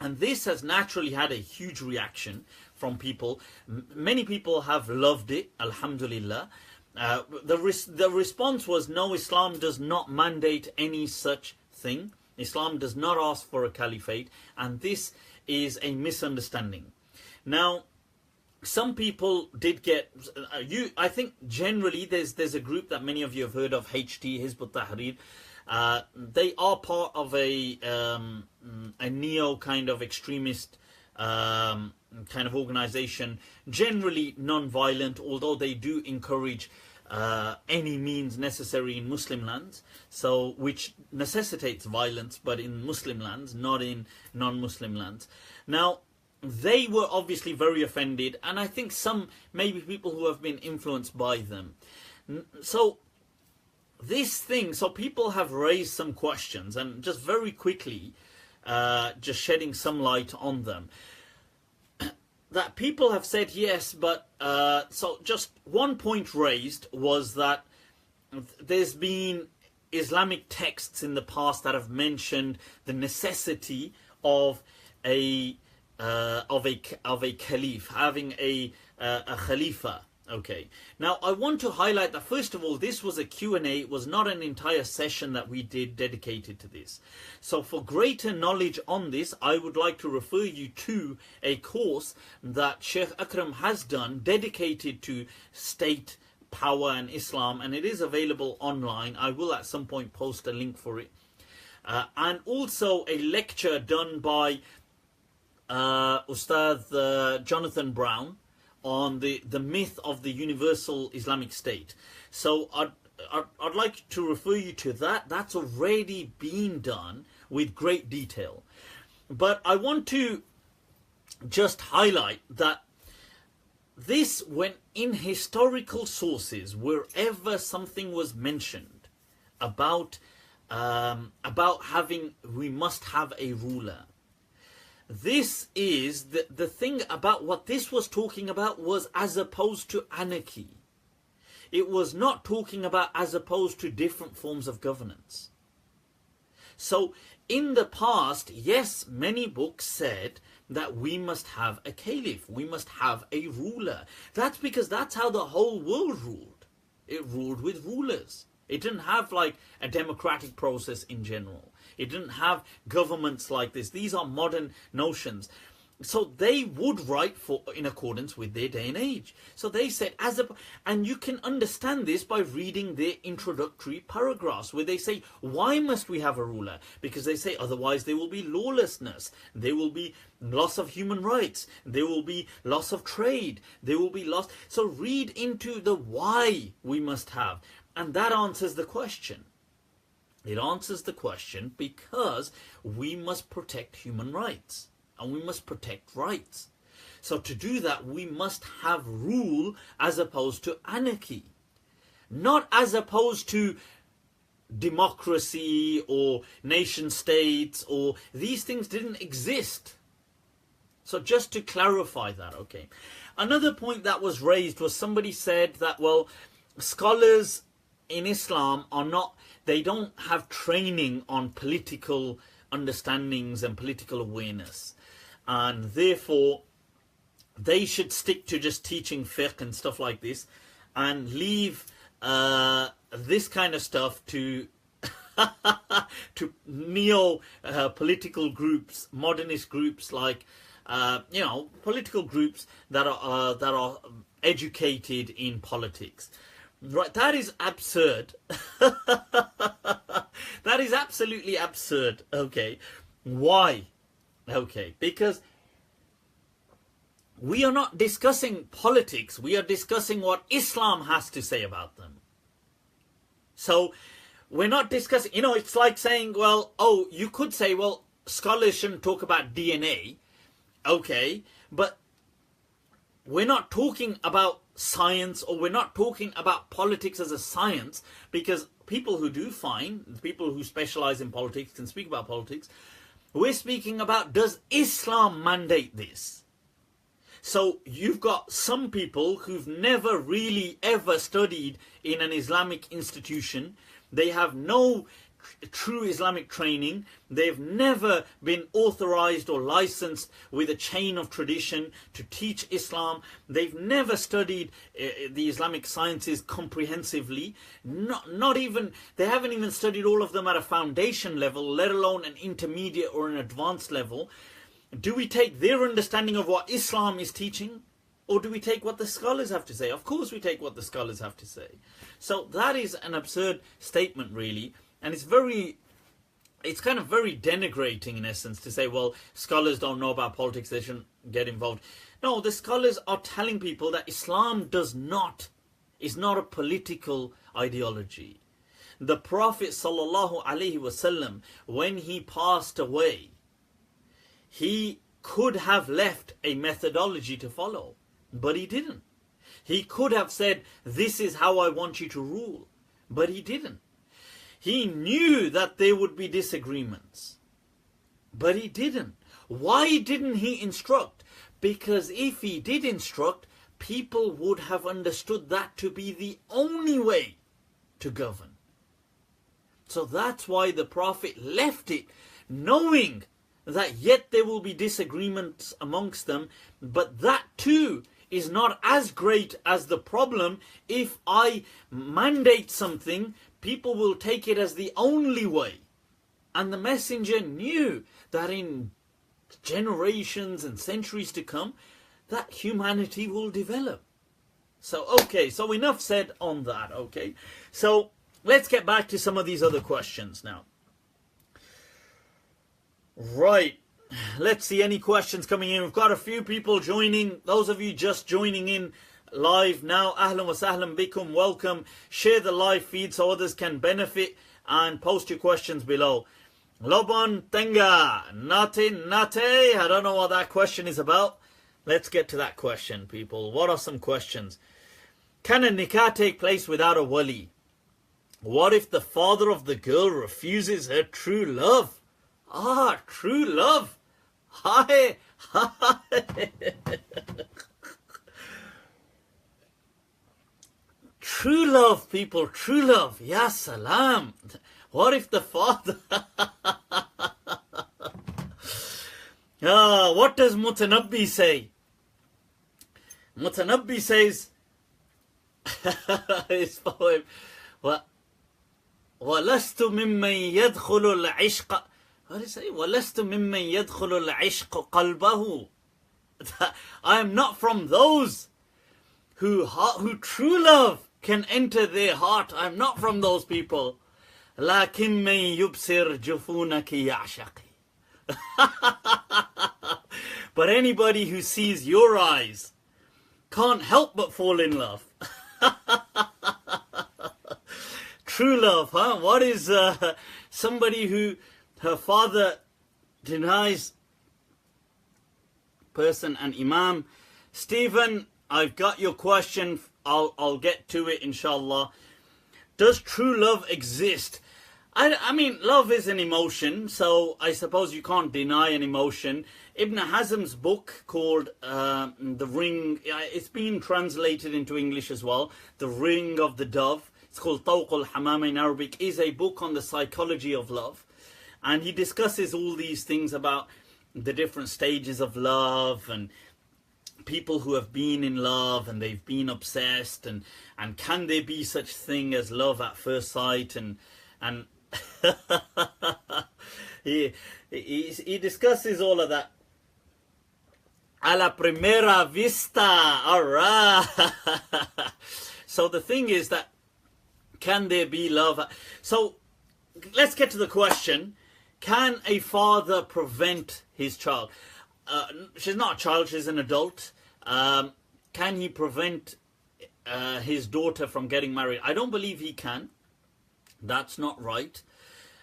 And this has naturally had a huge reaction from people. Many people have loved it, alhamdulillah. The response was, no, Islam does not mandate any such thing. Islam does not ask for a caliphate, and this is a misunderstanding. Now, some people did get, I think generally there's a group that many of you have heard of, HT, Hizb ut-Tahrir. They are part of a neo kind of extremist kind of organization, generally non-violent, although they do encourage any means necessary in Muslim lands, so which necessitates violence, but in Muslim lands, not in non-Muslim lands. Now, they were obviously very offended, and I think some maybe people who have been influenced by them. So people have raised some questions, and just very quickly, just shedding some light on them. That people have said yes, but so just one point raised was that there's been Islamic texts in the past that have mentioned the necessity of a caliph, having a khalifa. Okay, now I want to highlight that first of all, this was a Q&A. It was not an entire session that we did dedicated to this. So for greater knowledge on this, I would like to refer you to a course that Sheikh Akram has done dedicated to state power and Islam, and it is available online. I will at some point post a link for it. And also a lecture done by Ustad Jonathan Brown on the myth of the universal Islamic state. So I'd like to refer you to that. That's already been done with great detail. But I want to just highlight that this, when in historical sources, wherever something was mentioned about having, we must have a ruler. This is the thing about what this was talking about was as opposed to anarchy. It was not talking about as opposed to different forms of governance. So in the past, yes, many books said that we must have a caliph, we must have a ruler. That's because that's how the whole world ruled. It ruled with rulers. It didn't have like a democratic process in general. It didn't have governments like this. These are modern notions. So they would write in accordance with their day and age. So they said, and you can understand this by reading their introductory paragraphs where they say, why must we have a ruler? Because they say, otherwise there will be lawlessness. There will be loss of human rights. There will be loss of trade. There will be loss. So read into the why we must have. And that answers the question. It answers the question because we must protect human rights. And we must protect rights. So to do that, we must have rule as opposed to anarchy. Not as opposed to democracy or nation states, or these things didn't exist. So just to clarify that, okay. Another point that was raised was somebody said that, well, scholars in Islam are not, they don't have training on political understandings and political awareness. And therefore, they should stick to just teaching fiqh and stuff like this, and leave this kind of stuff to to political groups, modernist groups like political groups that are educated in politics. Right? That is absurd. That is absolutely absurd. Okay, why? Okay, because we are not discussing politics. We are discussing what Islam has to say about them. So we're not discussing, it's like saying, well, you could say, well, scholars shouldn't talk about DNA. Okay, but we're not talking about science, or we're not talking about politics as a science, because people who do fine, people who specialize in politics can speak about politics. We're speaking about, does Islam mandate this? So you've got some people who've never really ever studied in an Islamic institution. They have no true Islamic training. They've never been authorized or licensed with a chain of tradition to teach Islam. They've never studied the Islamic sciences comprehensively. They haven't even studied all of them at a foundation level, let alone an intermediate or an advanced level. Do we take their understanding of what Islam is teaching, or do we take what the scholars have to say? Of course we take what the scholars have to say. So that is an absurd statement, really. And it's kind of very denigrating in essence to say, well, scholars don't know about politics, they shouldn't get involved. No, the scholars are telling people that Islam is not a political ideology. The Prophet ﷺ, when he passed away, he could have left a methodology to follow, but he didn't. He could have said, this is how I want you to rule, but he didn't. He knew that there would be disagreements, but he didn't. Why didn't he instruct? Because if he did instruct, people would have understood that to be the only way to govern. So that's why the Prophet left it, knowing that yet there will be disagreements amongst them, but that too is not as great as the problem. If I mandate something, people will take it as the only way. And the messenger knew that in generations and centuries to come, that humanity will develop. So, okay, so enough said on that, okay? So, let's get back to some of these other questions now. Right. let's see any questions coming in. We've got a few people joining. Those of you just joining in live now, ahlan wa sahlan bikum, welcome. Share the live feed so others can benefit and post your questions below. Lobon Tenga, Nate, I don't know what that question is about. Let's get to that question, people. What are some questions? Can a nikah take place without a wali? What if the father of the girl refuses her true love? Ah, true love. Hi, hi. True love, people, true love. Ya salam. What if the father... what does Mutanabbi say? Mutanabbi says... his poem... وَلَسْتُ مِمَّنْ يَدْخُلُ الْعِشْقَ... What does it say? وَلَسْتُ مِمَّنْ يَدْخُلُ الْعِشْقَ قَلْبَهُ. I am not from those who true love can enter their heart. I am not from those people. لكن من يبصر جفونك يعشقي. But anybody who sees your eyes can't help but fall in love. True love, huh? What is somebody who her father denies person and imam? Stephen, I've got your question. I'll get to it, inshallah. Does true love exist? I mean, love is an emotion, so I suppose you can't deny an emotion. Ibn Hazm's book called The Ring, it's been translated into English as well, The Ring of the Dove. It's called Tawakkul Hamama in Arabic, is a book on the psychology of love. And he discusses all these things about the different stages of love and people who have been in love and they've been obsessed and can there be such thing as love at first sight and he discusses all of that. A la primera vista, alright. So the thing is that, can there be love? So let's get to the question. Can a father prevent his child? She's not a child, she's an adult. Can he prevent his daughter from getting married? I don't believe he can. That's not right.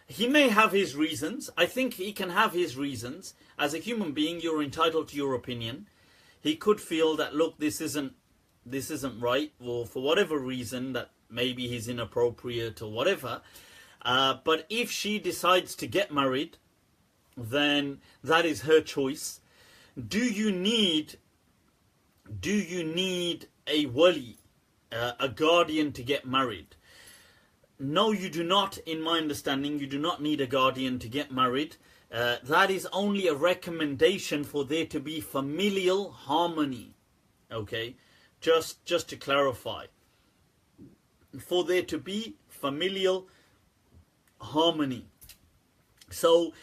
He may have his reasons. I think he can have his reasons. As a human being, you're entitled to your opinion. He could feel that, look, this isn't right, or for whatever reason, that maybe he's inappropriate or whatever. But if she decides to get married, then that is her choice. Do you need a wali, a guardian to get married? No, you do not, in my understanding. You do not need a guardian to get married. That is only a recommendation for there to be familial harmony. Okay, just to clarify. For there to be familial harmony. So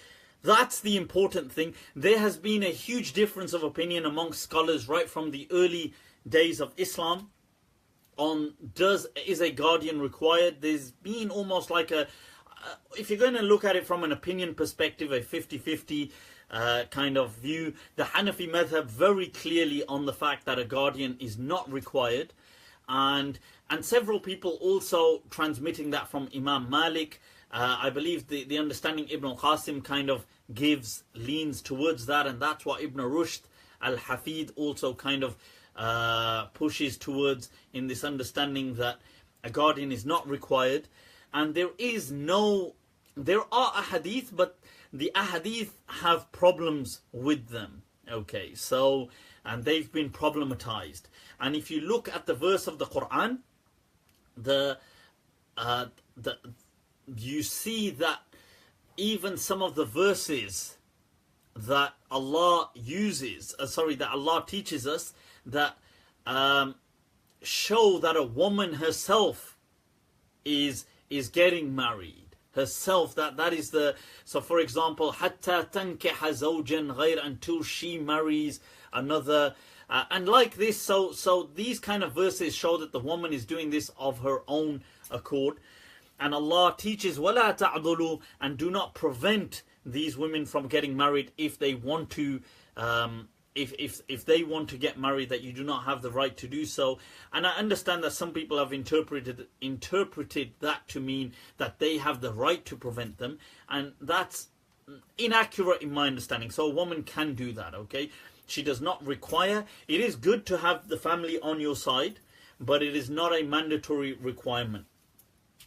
that's the important thing. There has been a huge difference of opinion amongst scholars right from the early days of Islam on is a guardian required. There's been almost like if you're going to look at it from an opinion perspective, a 50-50 kind of view. The Hanafi madhab very clearly on the fact that a guardian is not required, and several people also transmitting that from Imam Malik. I believe the understanding Ibn al-Qasim kind of leans towards that, and that's what Ibn Rushd al-Hafid also kind of pushes towards, in this understanding that a guardian is not required. And there are ahadith, but the ahadith have problems with them. Okay, so, and they've been problematized. And if you look at the verse of the Quran, you see that even some of the verses that Allah uses, that Allah teaches us, that show that a woman herself is getting married herself, that is the, so for example, hatta tankiha zawjan ghayr, until she marries another, and like this. So these kind of verses show that the woman is doing this of her own accord. And Allah teaches wala ta'dulu, and do not prevent these women from getting married if they want to. If they want to get married, that you do not have the right to do so. And I understand that some people have interpreted that to mean that they have the right to prevent them, and that's inaccurate in my understanding. So a woman can do that, okay? She does not require. It is good to have the family on your side, but it is not a mandatory requirement.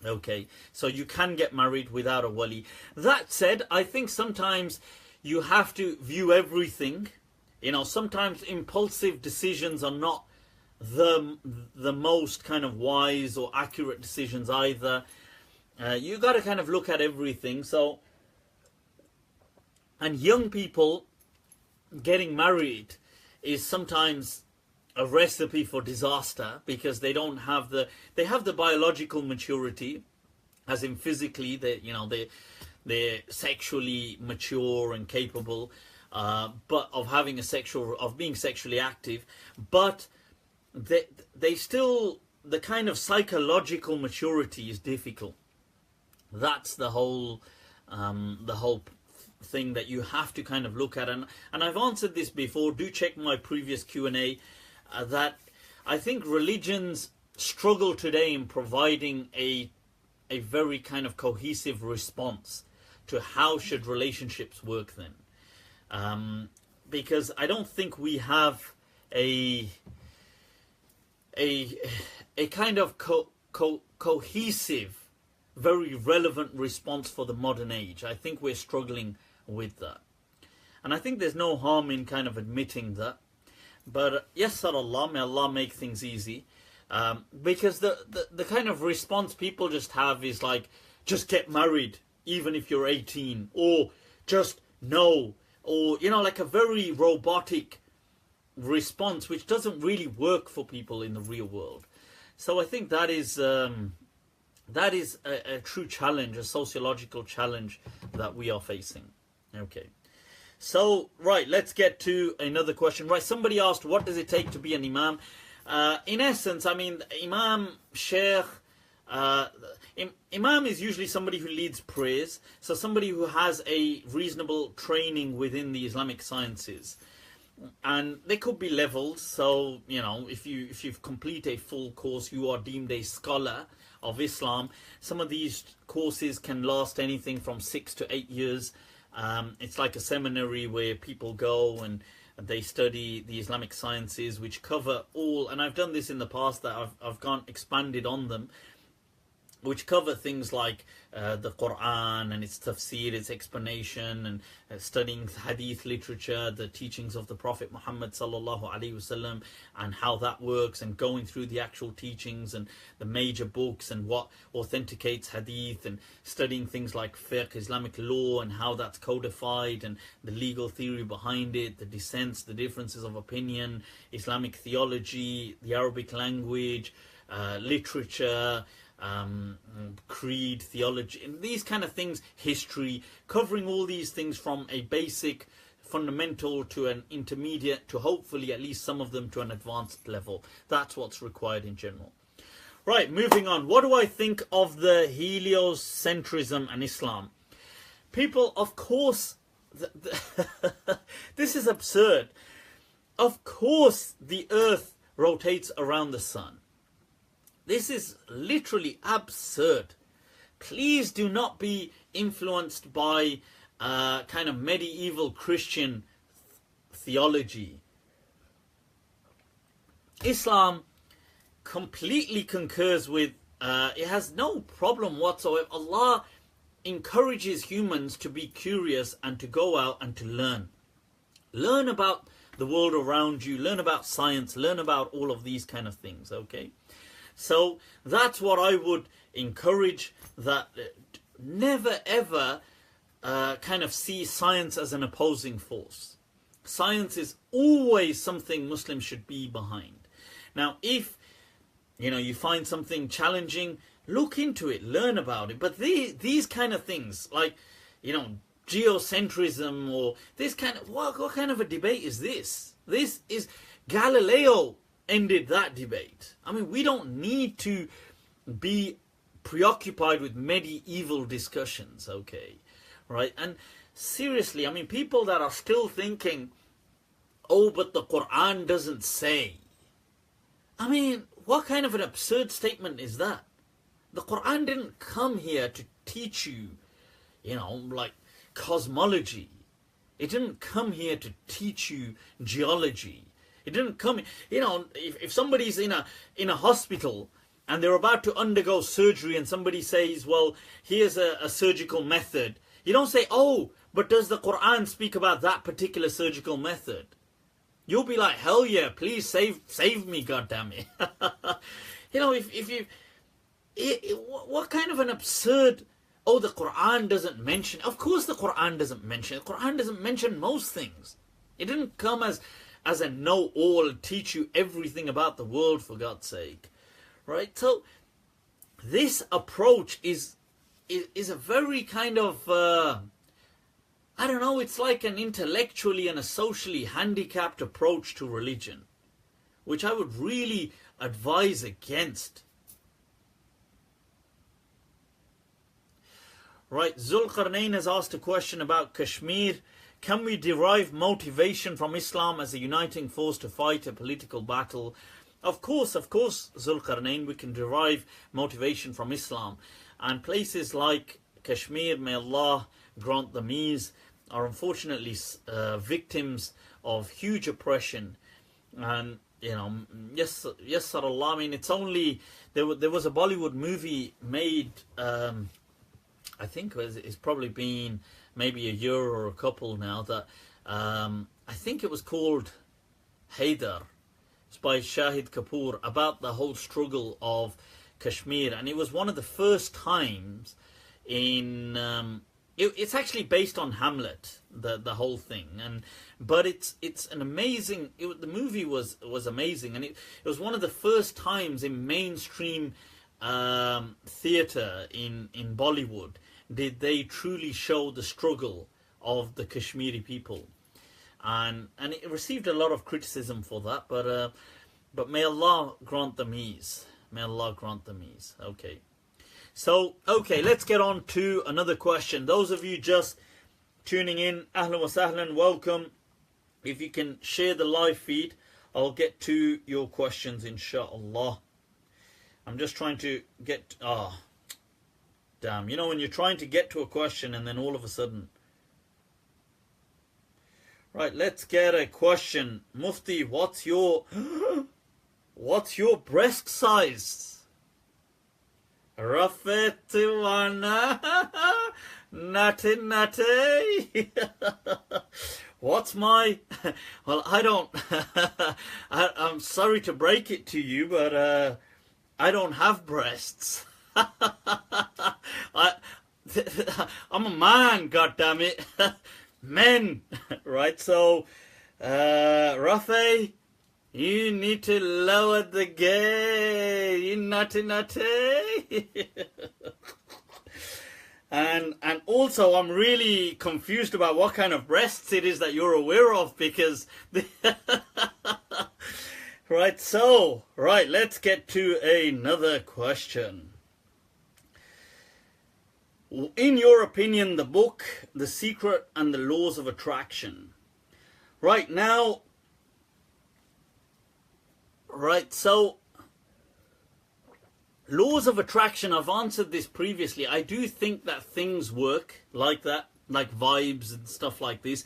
Okay, so you can get married without a wali. That said, I think sometimes you have to view everything. You know, sometimes impulsive decisions are not the most kind of wise or accurate decisions either. You got to kind of look at everything. So, and young people getting married is sometimes a recipe for disaster, because they don't have they have the biological maturity, as in physically they're sexually mature and capable, but of being sexually active, but they still, the kind of psychological maturity is difficult. That's the whole thing that you have to kind of look at, and I've answered this before. Do check my previous Q&A. That I think religions struggle today in providing a very kind of cohesive response to how should relationships work then, because I don't think we have a kind of cohesive, very relevant response for the modern age. I think we're struggling with that, and I think there's no harm in kind of admitting that. But yes, Allah, may Allah make things easy, because the kind of response people just have is like, just get married even if you're 18, or just no, or like a very robotic response which doesn't really work for people in the real world. So I think that is a true challenge, a sociological challenge that we are facing. Okay. So, right, let's get to another question. Right, somebody asked, what does it take to be an imam? In essence, I mean, imam, sheikh, imam is usually somebody who leads prayers. So somebody who has a reasonable training within the Islamic sciences. And there could be levels. So, if you've completed a full course, you are deemed a scholar of Islam. Some of these courses can last anything from 6 to 8 years. It's like a seminary where people go and they study the Islamic sciences, which cover all, and I've done this in the past, that I've gone expanded on them, which cover things like the Quran and its tafsir, its explanation, and studying hadith literature, the teachings of the Prophet Muhammad sallallahu alaihi wasallam, and how that works, and going through the actual teachings and the major books and what authenticates hadith, and studying things like fiqh, Islamic law, and how that's codified, and the legal theory behind it, the dissents, the differences of opinion, Islamic theology, the Arabic language, literature, creed, theology, and these kind of things, history, covering all these things from a basic fundamental to an intermediate to hopefully at least some of them to an advanced level. That's what's required in general. Right, moving on. What do I think of the heliocentrism and Islam? People, of course, this is absurd. Of course the earth rotates around the sun. This is literally absurd. Please do not be influenced by kind of medieval Christian theology. Islam completely concurs with, it has no problem whatsoever. Allah encourages humans to be curious and to go out and to learn. Learn about the world around you, learn about science, learn about all of these kind of things, okay? So that's what I would encourage, that never ever kind of see science as an opposing force. Science is always something Muslims should be behind. Now, if you find something challenging, look into it, learn about it. But these kind of things, like geocentrism or this kind of what kind of a debate is this? This is Galileo ended that debate. I mean, we don't need to be preoccupied with medieval discussions, okay? Right? And seriously, I mean, people that are still thinking, oh, but the Quran doesn't say. I mean, what kind of an absurd statement is that? The Quran didn't come here to teach you, like cosmology. It didn't come here to teach you geology. It didn't come, if somebody's in a hospital and they're about to undergo surgery and somebody says, well, here's a surgical method. You don't say, oh, but does the Quran speak about that particular surgical method? You'll be like, hell yeah, please save me, goddammit. What kind of an absurd, oh, the Quran doesn't mention. Of course the Quran doesn't mention. The Quran doesn't mention most things. It didn't come as a know-all, teach you everything about the world, for God's sake. Right? So this approach is a very kind of, I don't know, it's like an intellectually and a socially handicapped approach to religion, which I would really advise against. Right, Zulqarnain has asked a question about Kashmir. Can we derive motivation from Islam as a uniting force to fight a political battle? Of course, Zulqarnain, we can derive motivation from Islam. And places like Kashmir, may Allah grant them ease, are unfortunately victims of huge oppression. And yes, Allah, I mean, it's only there was a Bollywood movie made, I think it's probably been maybe a year or a couple now, that I think it was called Haydar. It's by Shahid Kapoor, about the whole struggle of Kashmir, and it was one of the first times in it's actually based on Hamlet, the whole thing, but it's an amazing, the movie was amazing, and it was one of the first times in mainstream theatre in Bollywood did they truly show the struggle of the Kashmiri people, and it received a lot of criticism for that, but may Allah grant them ease. May Allah grant them ease. Okay. So, let's get on to another question. Those of you just tuning in, ahlan wa sahlan, welcome. If you can share the live feed, I'll get to your questions, inshallah. I'm just trying to get... damn. When you're trying to get to a question and then all of a sudden... Right, let's get a question. Mufti, what's your breast size? Rafetiwana, natty. What's my... Well, I don't... I'm sorry to break it to you, but I don't have breasts. I'm a man, goddammit. Men, right? So, Rafe, you need to lower the gay, you natty. And also, I'm really confused about what kind of breasts it is that you're aware of, because... Right, let's get to another question. In your opinion, the book, The Secret and the Laws of Attraction. Right, now... Right, so... Laws of attraction, I've answered this previously. I do think that things work like that, like vibes and stuff like this.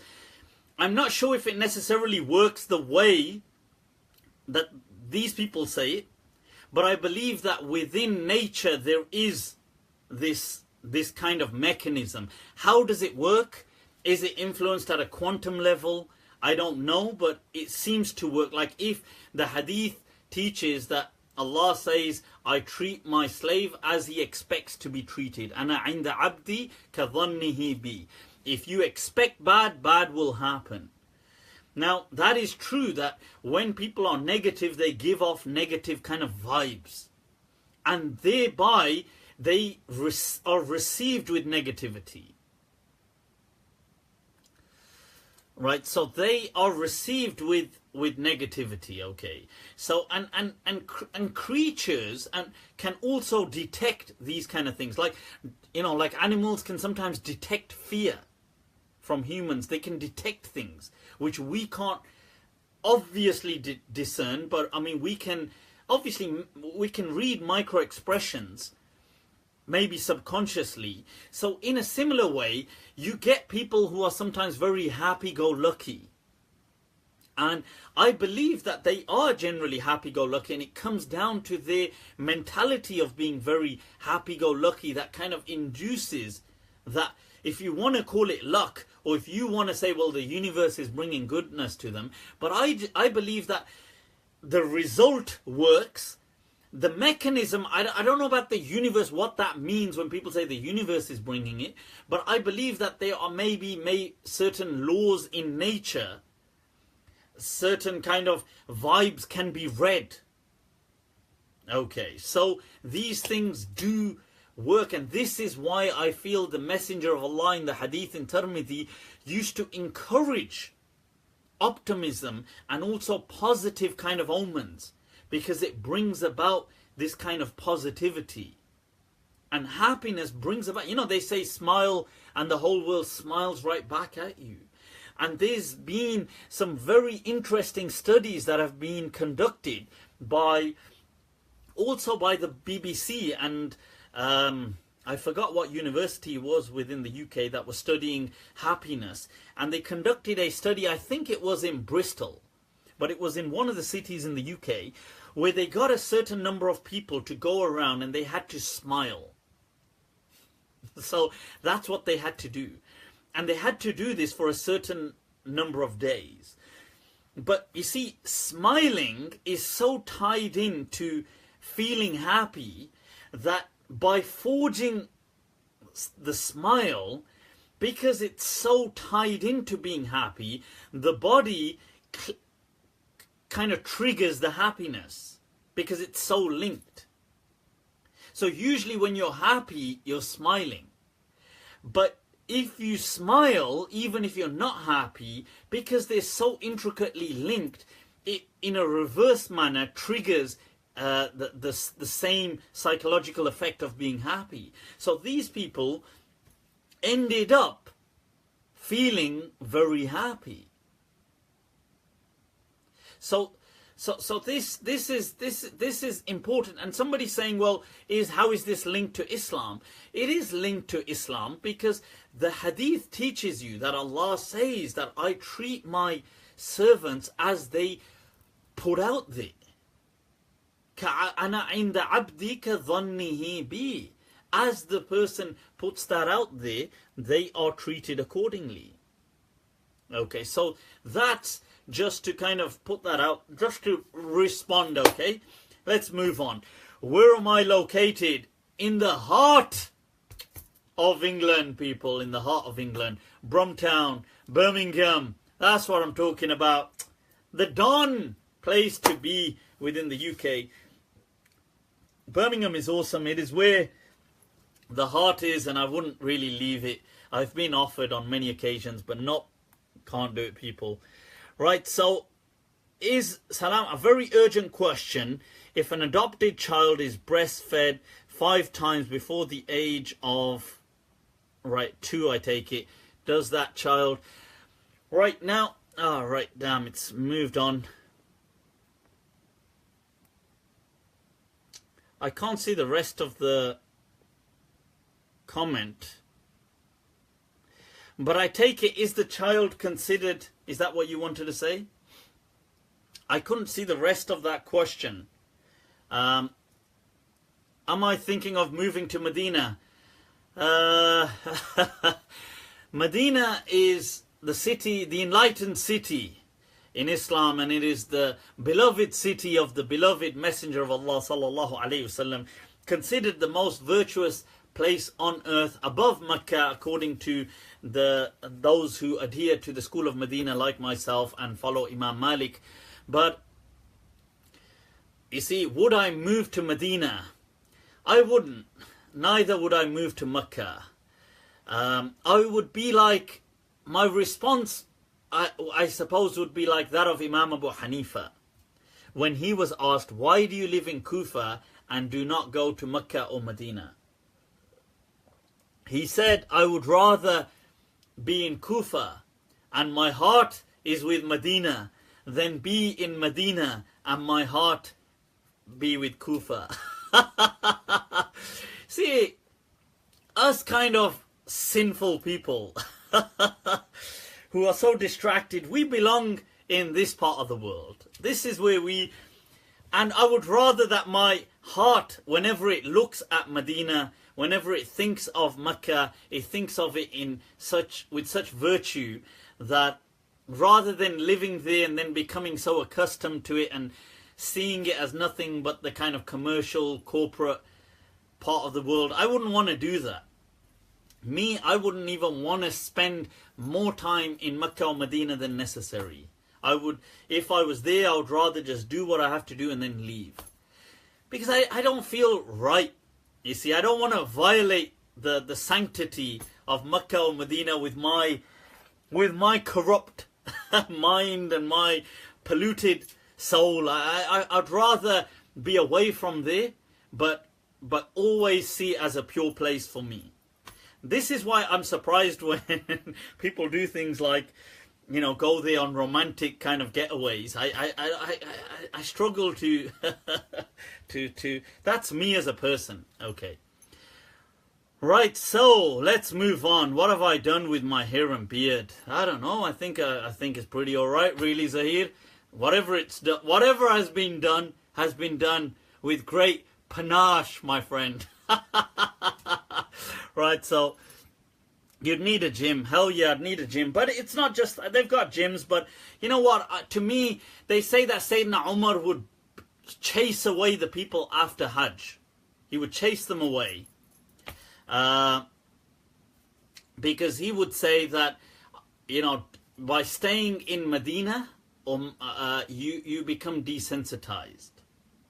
I'm not sure if it necessarily works the way that these people say it, but I believe that within nature there is this kind of mechanism. How does it work? Is it influenced at a quantum level? I don't know, but it seems to work. Like if the hadith teaches that Allah says, I treat my slave as he expects to be treated. Ana inda abdi kadhannihi bi. If you expect bad, bad will happen. Now, that is true that when people are negative, they give off negative kind of vibes. And thereby, they are received with negativity. Right, so they are received with negativity, okay. So and creatures can also detect these kind of things. Like, like animals can sometimes detect fear. from humans. They can detect things which we can't obviously discern, but I mean we can read micro expressions, maybe subconsciously. So in a similar way, you get people who are sometimes very happy-go-lucky, and I believe that they are generally happy-go-lucky, and it comes down to their mentality of being very happy-go-lucky that kind of induces that, if you want to call it luck, or if you want to say, well, the universe is bringing goodness to them. But I believe that the result works. The mechanism, I don't know about the universe, what that means when people say the universe is bringing it. But I believe that there are maybe certain laws in nature, certain kind of vibes can be read. Okay, so these things do work, and this is why I feel the Messenger of Allah in the hadith in Tirmidhi used to encourage optimism and also positive kind of omens, because it brings about this kind of positivity, and happiness brings about, you know, they say smile and the whole world smiles right back at you. And there's been some very interesting studies that have been conducted by the BBC, and I forgot what university it was within the UK that was studying happiness, and they conducted a study, I think it was in Bristol, but it was in one of the cities in the UK, where they got a certain number of people to go around and they had to smile. So that's what they had to do, and they had to do this for a certain number of days. But you see, smiling is so tied into feeling happy that by forging the smile, because it's so tied into being happy, the body kind of triggers the happiness because it's so linked. So usually when you're happy, you're smiling. But if you smile, even if you're not happy, because they're so intricately linked, it in a reverse manner triggers the same psychological effect of being happy. So these people ended up feeling very happy. So this is important. And somebody's saying, well, how is this linked to Islam? It is linked to Islam because the hadith teaches you that Allah says that I treat my servants as they put out there. As the person puts that out there, they are treated accordingly. Okay, so that's just to kind of put that out, just to respond, okay? Let's move on. Where am I located? In the heart of England, people, in the heart of England. Bromtown, Birmingham, that's what I'm talking about. The Don place to be within the UK. Birmingham is awesome. It is where the heart is, and I wouldn't really leave it. I've been offered on many occasions, but can't do it, people. Right, so is Salam a very urgent question? If an adopted child is breastfed 5 times before the age of 2, I take it, does that child right now? Oh, right, damn, it's moved on. I can't see the rest of the comment. But I take it, is the child considered, is that what you wanted to say? I couldn't see the rest of that question. Am I thinking of moving to Medina? Medina is the city, the enlightened city in Islam, and it is the beloved city of the beloved Messenger of Allah sallallahu alaihi wasallam, considered the most virtuous place on earth above Mecca, according to those who adhere to the school of Medina like myself and follow Imam Malik. But you see, would I move to Medina? I wouldn't. Neither would I move to Mecca. I would be like, my response, I suppose, would be like that of Imam Abu Hanifa when he was asked, why do you live in Kufa and do not go to Mecca or Medina? He said, I would rather be in Kufa and my heart is with Medina, then be in Medina and my heart be with Kufa. See, us kind of sinful people who are so distracted, we belong in this part of the world. This is where we, and I would rather that my heart, whenever it looks at Medina, whenever it thinks of Mecca, it thinks of it with such virtue, that rather than living there and then becoming so accustomed to it and seeing it as nothing but the kind of commercial, corporate part of the world, I wouldn't want to do that. I wouldn't even want to spend more time in Mecca or Medina than necessary. If I was there, I would rather just do what I have to do and then leave. Because I don't feel right. You see, I don't want to violate the sanctity of Mecca or Medina with my corrupt mind and my polluted soul. I'd rather be away from there, but always see it as a pure place for me. This is why I'm surprised when people do things like, you know, go there on romantic kind of getaways. I struggle to that's me as a person. Okay. Right, so let's move on. What have I done with my hair and beard? I don't know. I think it's pretty all right, really, Zahir. Whatever has been done with great panache, my friend. Right, so you'd need a gym. Hell yeah, I'd need a gym. But it's not just, they've got gyms, but you know what? To me, they say that Sayyidina Umar would chase away the people after Hajj. He would chase them away. Because he would say that, you know, by staying in Medina, you become desensitized.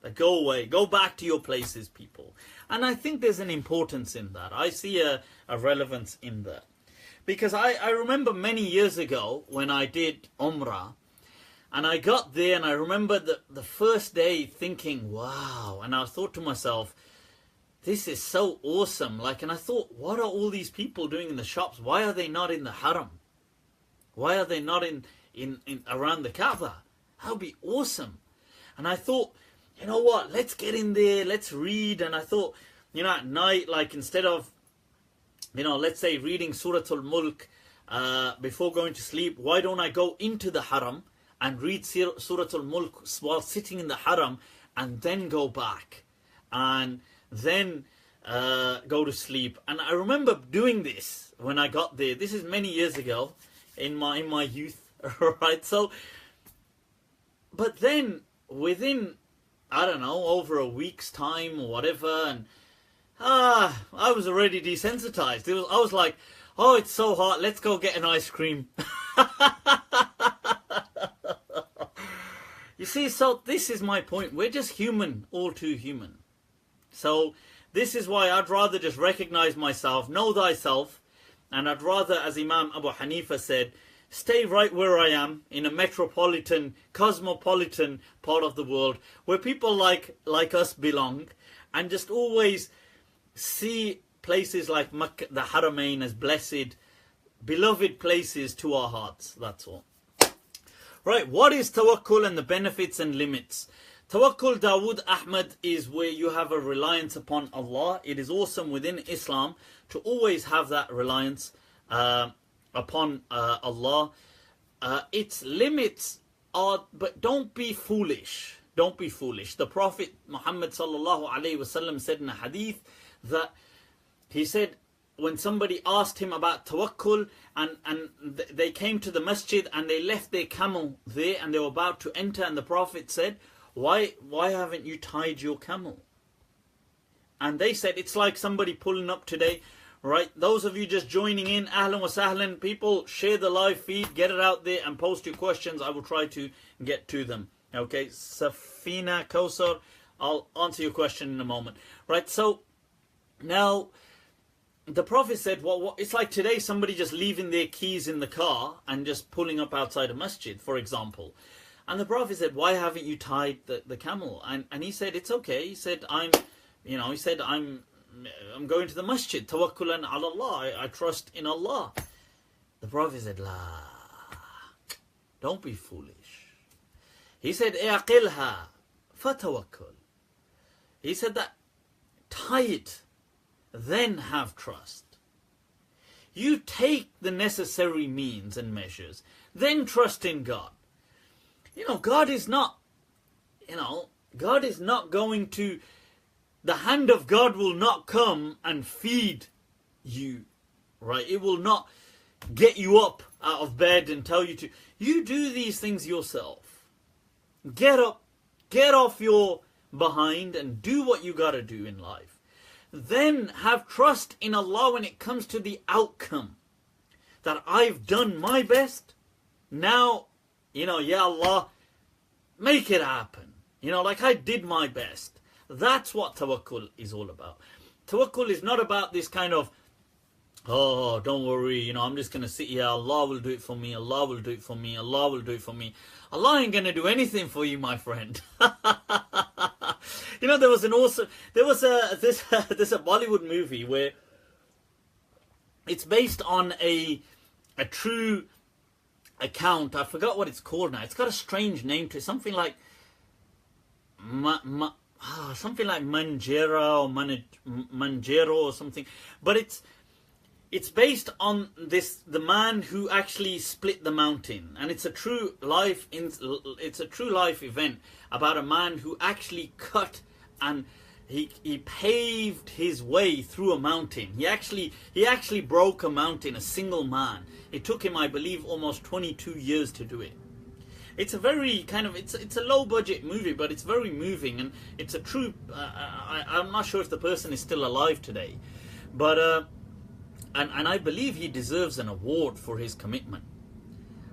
Like, go away, go back to your places, people. And I think there's an importance in that. I see a relevance in that. Because I remember many years ago when I did Umrah, and I got there and I remember the first day thinking, wow, and I thought to myself, this is so awesome. Like, and I thought, what are all these people doing in the shops? Why are they not in the Haram? Why are they not in around the Kaaba? That would be awesome. And I thought, you know what, let's get in there, let's read. And I thought, you know, at night, like, instead of, you know, let's say reading Surah Al-Mulk before going to sleep, why don't I go into the Haram and read Surah Al-Mulk while sitting in the Haram and then go back and then go to sleep? And I remember doing this when I got there. This is many years ago in my youth, right? So, but then within, I don't know, over a week's time or whatever, and I was already desensitized. I was like, oh, it's so hot, let's go get an ice cream. You see, so this is my point. We're just human, all too human. So this is why I'd rather just recognize myself, know thyself, and I'd rather, as Imam Abu Hanifa said, stay right where I am, in a metropolitan, cosmopolitan part of the world, where people like us belong, and just always see places like Makkah, the Haramain, as blessed, beloved places to our hearts. That's all. Right, what is Tawakkul and the benefits and limits? Tawakkul, Dawood Ahmed, is where you have a reliance upon Allah. It is awesome within Islam to always have that reliance upon Allah. Its limits are, but don't be foolish. Don't be foolish. The Prophet Muhammad sallallahu alaihi wasallam said in a hadith that he said, when somebody asked him about tawakkul and they came to the masjid and they left their camel there and they were about to enter, and the Prophet said, why haven't you tied your camel? And they said, it's like somebody pulling up today. Right, those of you just joining in, ahlan wa sahlan, people, share the live feed, get it out there and post your questions. I will try to get to them. Okay, Safina Kosar, I'll answer your question in a moment. Right, so now the Prophet said, well, it's like today somebody just leaving their keys in the car and just pulling up outside a masjid, for example. And the Prophet said, why haven't you tied the camel? And he said, it's okay. He said, I'm going to the masjid, tawakkulan ala Allah. I trust in Allah. The Prophet said, La, don't be foolish. He said, I'aqilha fatawakkul. He said that, tie it, then have trust. You take the necessary means and measures, then trust in God. God is not going to, the hand of God will not come and feed you, right? It will not get you up out of bed and tell you to. You do these things yourself. Get up, get off your behind and do what you got to do in life. Then have trust in Allah when it comes to the outcome. That I've done my best. Now, Ya Allah, make it happen. Like I did my best. That's what tawakkul is all about. Tawakkul is not about this kind of, oh, don't worry, I'm just going to sit here. Allah will do it for me. Allah will do it for me. Allah will do it for me. Allah ain't going to do anything for you, my friend. There was a Bollywood movie where it's based on a true account. I forgot what it's called now. It's got a strange name to it. Something like Manjera or Manjero or something. But it's based on the man who actually split the mountain, and it's a true life event about a man who actually cut and he paved his way through a mountain. He actually broke a mountain, a single man. It took him, I believe, almost 22 years to do it. It's a very it's a low budget movie, but it's very moving, and it's a true. I'm not sure if the person is still alive today, but and I believe he deserves an award for his commitment.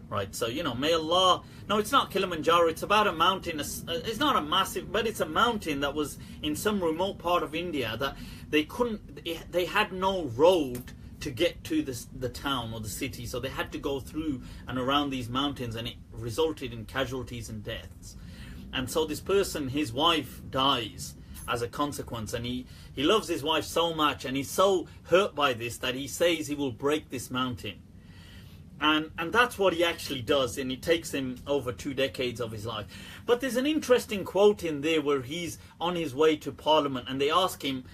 Right, so may Allah. No, it's not Kilimanjaro. It's about a mountain. It's not a massive, but it's a mountain that was in some remote part of India that they had no road to get to the town or the city, so they had to go through and around these mountains, and it resulted in casualties and deaths. And so this person, his wife, dies as a consequence, and he loves his wife so much, and he's so hurt by this that he says he will break this mountain. And that's what he actually does, and it takes him over 2 decades of his life. But there's an interesting quote in there where he's on his way to Parliament, and they ask him,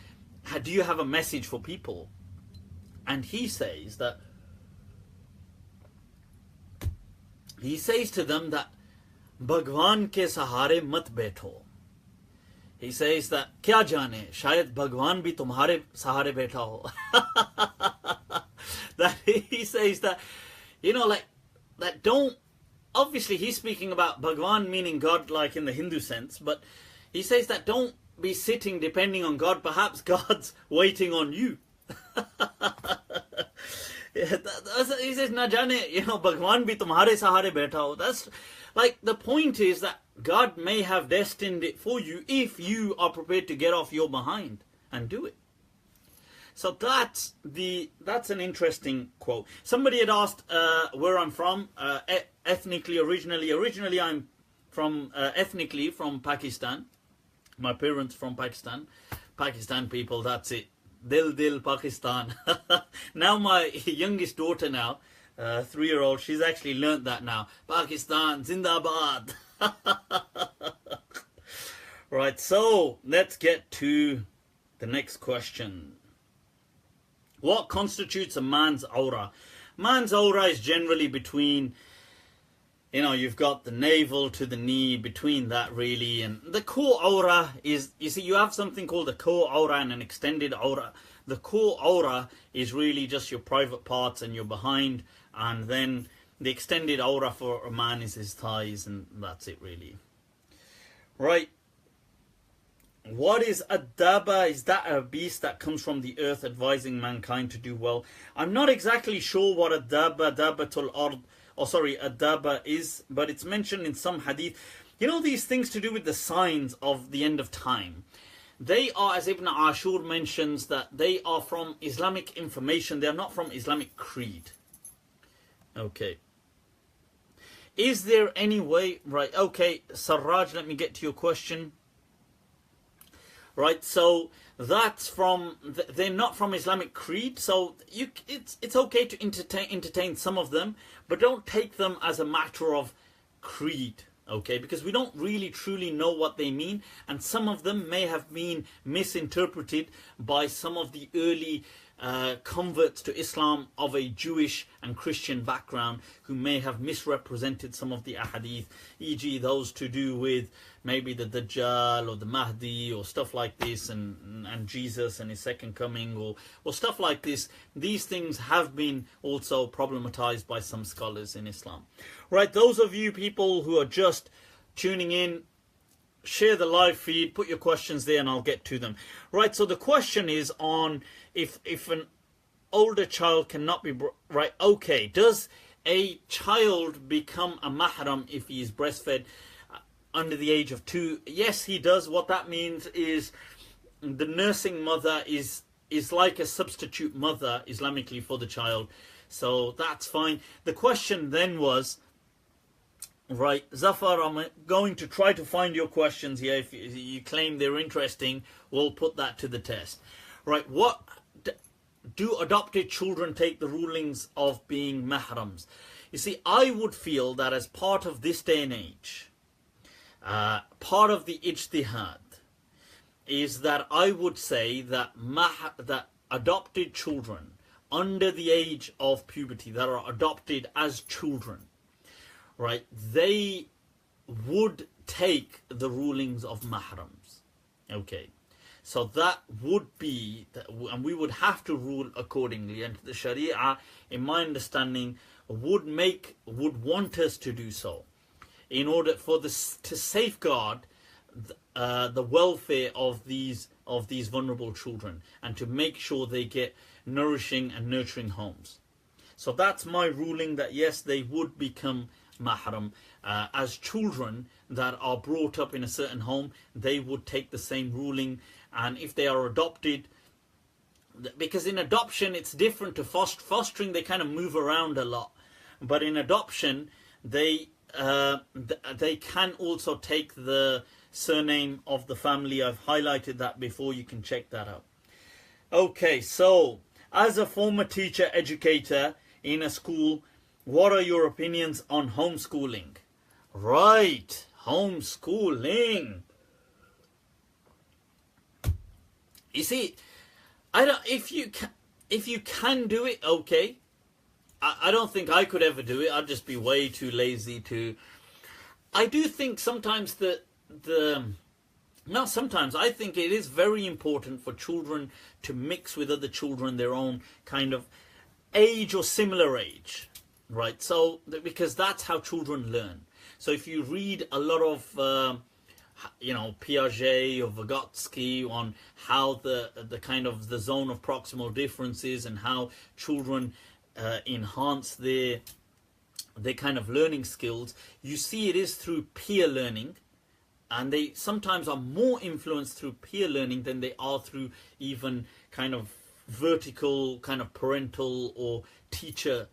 do you have a message for people? And he says to them that Bhagwan ke sahare mat baitho. He says that kya jane, shayad Bhagwan bhi tumhare sahare baitha ho. That he says that, that don't, obviously he's speaking about Bhagwan meaning God, like in the Hindu sense, but he says that don't be sitting depending on God, perhaps God's waiting on you. He says, na jane, Bhagwan bhi tumhare sahare baitha ho. That's like, the point is that God may have destined it for you if you are prepared to get off your behind and do it. So that's an interesting quote. Somebody had asked where I'm from, ethnically, originally I'm from ethnically from Pakistan. My parents from Pakistan. Pakistan people, that's it. Dil Pakistan. Now my youngest daughter now, 3-year-old, she's actually learnt that now. Pakistan, Zindabad. Right, so let's get to the next question. What constitutes a man's awrah? Man's awrah is generally between, you've got the navel to the knee, between that really. And the core awrah is, you see, you have something called a core awrah and an extended awrah. The core awrah is really just your private parts and your behind. And then the extended awrah for a man is his thighs, and that's it really. Right. What is Adaba? Is that a beast that comes from the earth advising mankind to do well? I'm not exactly sure what Adaba is, but it's mentioned in some hadith. These things to do with the signs of the end of time. They are, as Ibn Ashur mentions, that they are from Islamic information. They are not from Islamic creed. Okay. Is there any way, right, okay, Sarraj, let me get to your question. right? So that's from, they're not from Islamic creed, so it's okay to entertain some of them, but don't take them as a matter of creed, okay? Because we don't really truly know what they mean, and some of them may have been misinterpreted by some of the early converts to Islam of a Jewish and Christian background, who may have misrepresented some of the ahadith, e.g. those to do with maybe the Dajjal or the Mahdi or stuff like this, and Jesus and his second coming, or stuff like this. These things have been also problematized by some scholars in Islam. Right, those of you people who are just tuning in, share the live feed, put your questions there and I'll get to them. Right, so the question is on if an older child cannot be, right, okay, does a child become a mahram if he is breastfed under the age of 2? Yes, he does. What that means is the nursing mother is like a substitute mother Islamically for the child. So that's fine. The question then was, right, Zafar, I'm going to try to find your questions here. If you claim they're interesting, we'll put that to the test. Right, what do adopted children take the rulings of being mahrams? You see, I would feel that as part of this day and age, part of the ijtihad is that I would say that that adopted children under the age of puberty, that are adopted as children, right, they would take the rulings of mahrams. Okay, so that would be, and we would have to rule accordingly, and the Sharia, in my understanding, would want us to do so, in order for this to safeguard the welfare of these vulnerable children, and to make sure they get nourishing and nurturing homes. So that's my ruling, that yes, they would become mahram as children that are brought up in a certain home. They would take the same ruling. And if they are adopted, because in adoption it's different to fostering, they kind of move around a lot, but in adoption they can also take the surname of the family. I've highlighted that before, you can check that out. Okay, so as a former teacher educator in a school, what are your opinions on homeschooling? Right, homeschooling. You see, if you can do it, okay. I don't think I could ever do it. I'd just be way too lazy to. I do think sometimes I think it is very important for children to mix with other children their own kind of age or similar age, right? So because that's how children learn. So if you read a lot of Piaget or Vygotsky on how the kind of the zone of proximal differences and how children enhance their kind of learning skills, you see it is through peer learning, and they sometimes are more influenced through peer learning than they are through even kind of vertical kind of parental or teacher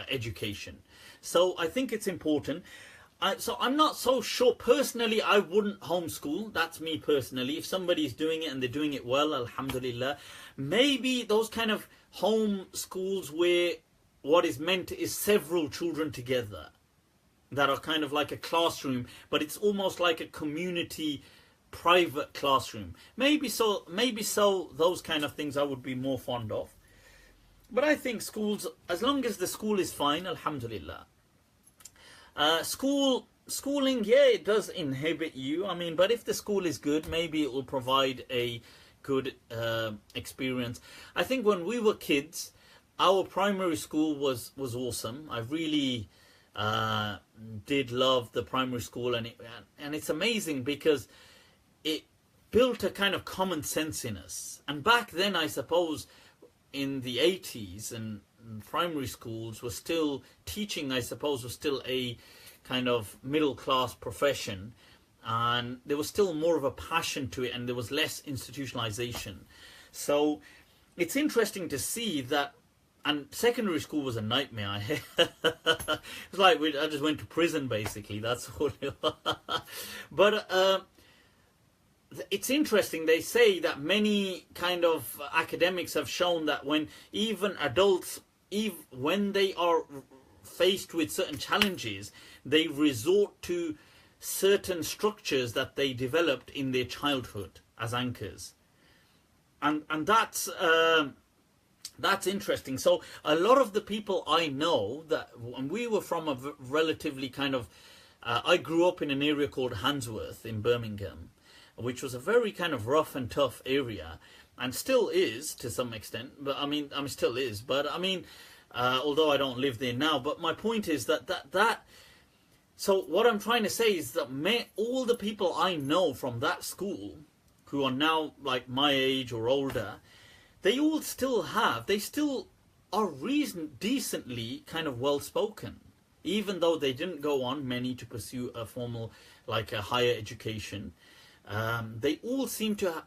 education. So I think it's important. So I'm not so sure. Personally, I wouldn't homeschool. That's me personally. If somebody's doing it and they're doing it well, alhamdulillah. Maybe those kind of home schools where what is meant is several children together, that are kind of like a classroom, but it's almost like a community private classroom. Maybe so, those kind of things I would be more fond of. But I think schools, as long as the school is fine, alhamdulillah. Schooling, yeah, it does inhibit you. I mean, but if the school is good, maybe it will provide a good experience. I think when we were kids, our primary school was awesome. I really did love the primary school, and it's amazing because it built a kind of common sense in us. And back then, I suppose, in the 80s, and primary schools were still, teaching I suppose was still a kind of middle class profession, and there was still more of a passion to it, and there was less institutionalization. So it's interesting to see that. And secondary school was a nightmare. It's like I just went to prison, basically. That's all it was. But it's interesting, they say that many kind of academics have shown that when even adults, when they are faced with certain challenges, they resort to certain structures that they developed in their childhood as anchors. And that's interesting. So a lot of the people I know, that when we were from a relatively kind of, I grew up in an area called Handsworth in Birmingham, which was a very kind of rough and tough area, and still is to some extent. But I mean still is. But I mean, although I don't live there now. But my point is that. So what I'm trying to say is that all the people I know from that school, who are now like my age or older, they still are decently kind of well spoken, even though they didn't go on, many, to pursue a formal, like a higher education. They all seem to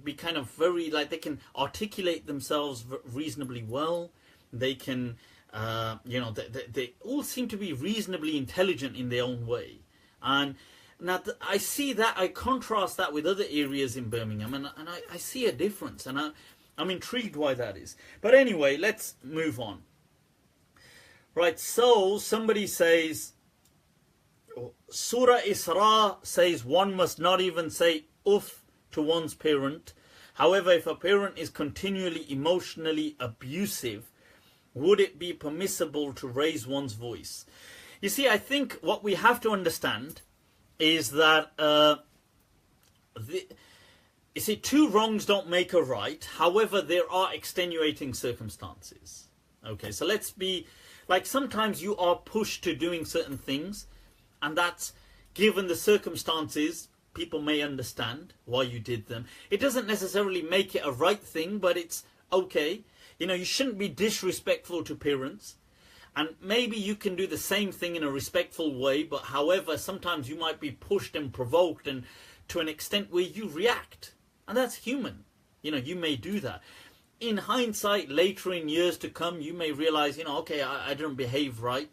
be kind of very, like, they can articulate themselves reasonably well. They can, they all seem to be reasonably intelligent in their own way. And now I see that, I contrast that with other areas in Birmingham, and I see a difference, and I'm intrigued why that is. But anyway, let's move on. Right, so somebody says, Surah Isra says one must not even say uff to one's parent. However, if a parent is continually emotionally abusive, would it be permissible to raise one's voice? You see, I think what we have to understand is that, you see, two wrongs don't make a right. However, there are extenuating circumstances. Okay, so let's be, like, sometimes you are pushed to doing certain things, and that's, given the circumstances, people may understand why you did them. It doesn't necessarily make it a right thing, but it's okay. You know, you shouldn't be disrespectful to parents. And maybe you can do the same thing in a respectful way, but however, sometimes you might be pushed and provoked, and to an extent where you react. And that's human. You know, you may do that. In hindsight, later in years to come, you may realize, okay, I didn't behave right.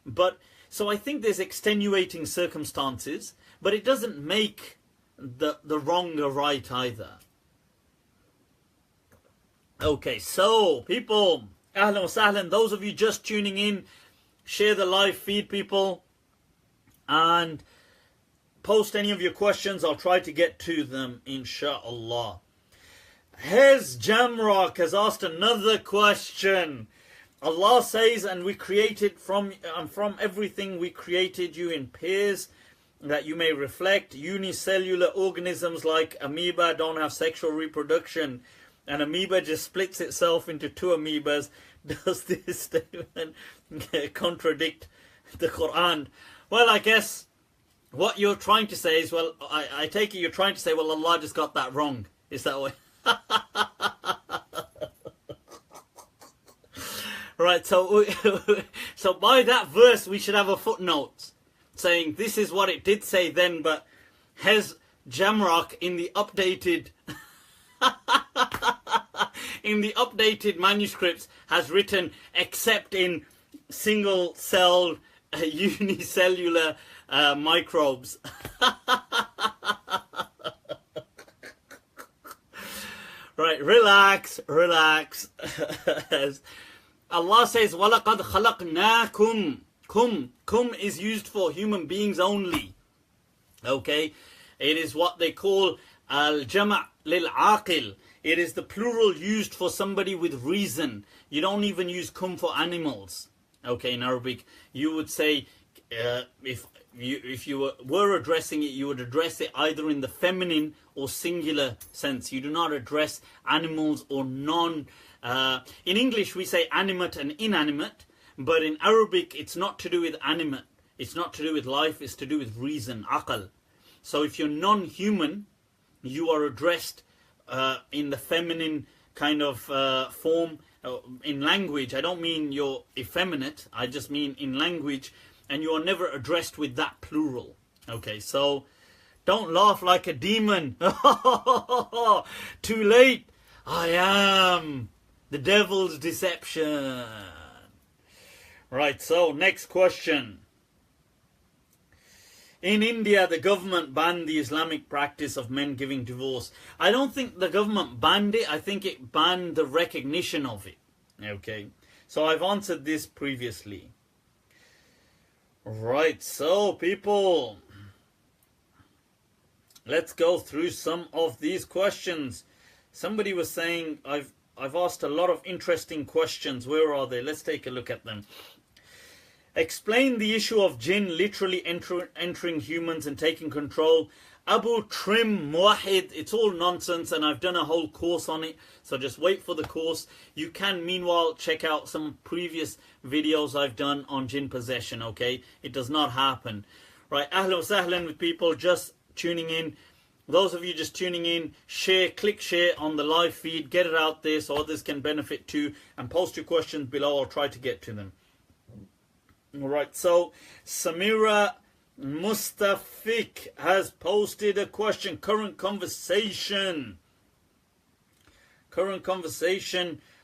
But, so I think there's extenuating circumstances, but it doesn't make the wrong a right either. Okay, so people, ahlan wa sahlan, those of you just tuning in, share the live feed, people, and post any of your questions. I'll try to get to them, inshallah. Hez Jamrock has asked another question. Allah says, and we created from everything we created you in pairs, that you may reflect. Unicellular organisms like amoeba don't have sexual reproduction. An amoeba just splits itself into two amoebas. Does this statement contradict the Quran? Well, I guess what you're trying to say is, well, I take it you're trying to say, well, Allah just got that wrong. Is that way? Right, so by that verse we should have a footnote saying this is what it did say then, but Hez Jamrock in the updated manuscripts has written, except in single-celled unicellular microbes. Right, relax. Allah says, وَلَقَدْ خَلَقْنَاكُمْ. Kum is used for human beings only. Okay? It is what they call al-jama' lil-aqil. It is the plural used for somebody with reason. You don't even use kum for animals. Okay, in Arabic, you would say, if you were addressing it, you would address it either in the feminine or singular sense. You do not address animals or non. In English, we say animate and inanimate, but in Arabic, it's not to do with animate. It's not to do with life. It's to do with reason, aqal. So if you're non-human, you are addressed in the feminine kind of form. In language, I don't mean you're effeminate. I just mean in language. And you are never addressed with that plural. Okay, so don't laugh like a demon. Too late. I am the devil's deception. Right, so next question In India, the government banned the Islamic practice of men giving divorce. I don't think the government banned it. I think it banned the recognition of it. Okay. So I've answered this previously. Right. So people, let's go through some of these questions. Somebody was saying I've asked a lot of interesting questions. Where are they? Let's take a look at them. Explain the issue of jinn literally entering humans and taking control. Abu Trim Muwahid, it's all nonsense, and I've done a whole course on it, so just wait for the course. You can meanwhile check out some previous videos I've done on jinn possession, okay? It does not happen. Right, ahlan wa sahlan with people just tuning in. Those of you just tuning in, share, click share on the live feed, get it out there so others can benefit too, and post your questions below. I'll try to get to them. Alright, so Samira Mustafik has posted a question. Current conversation.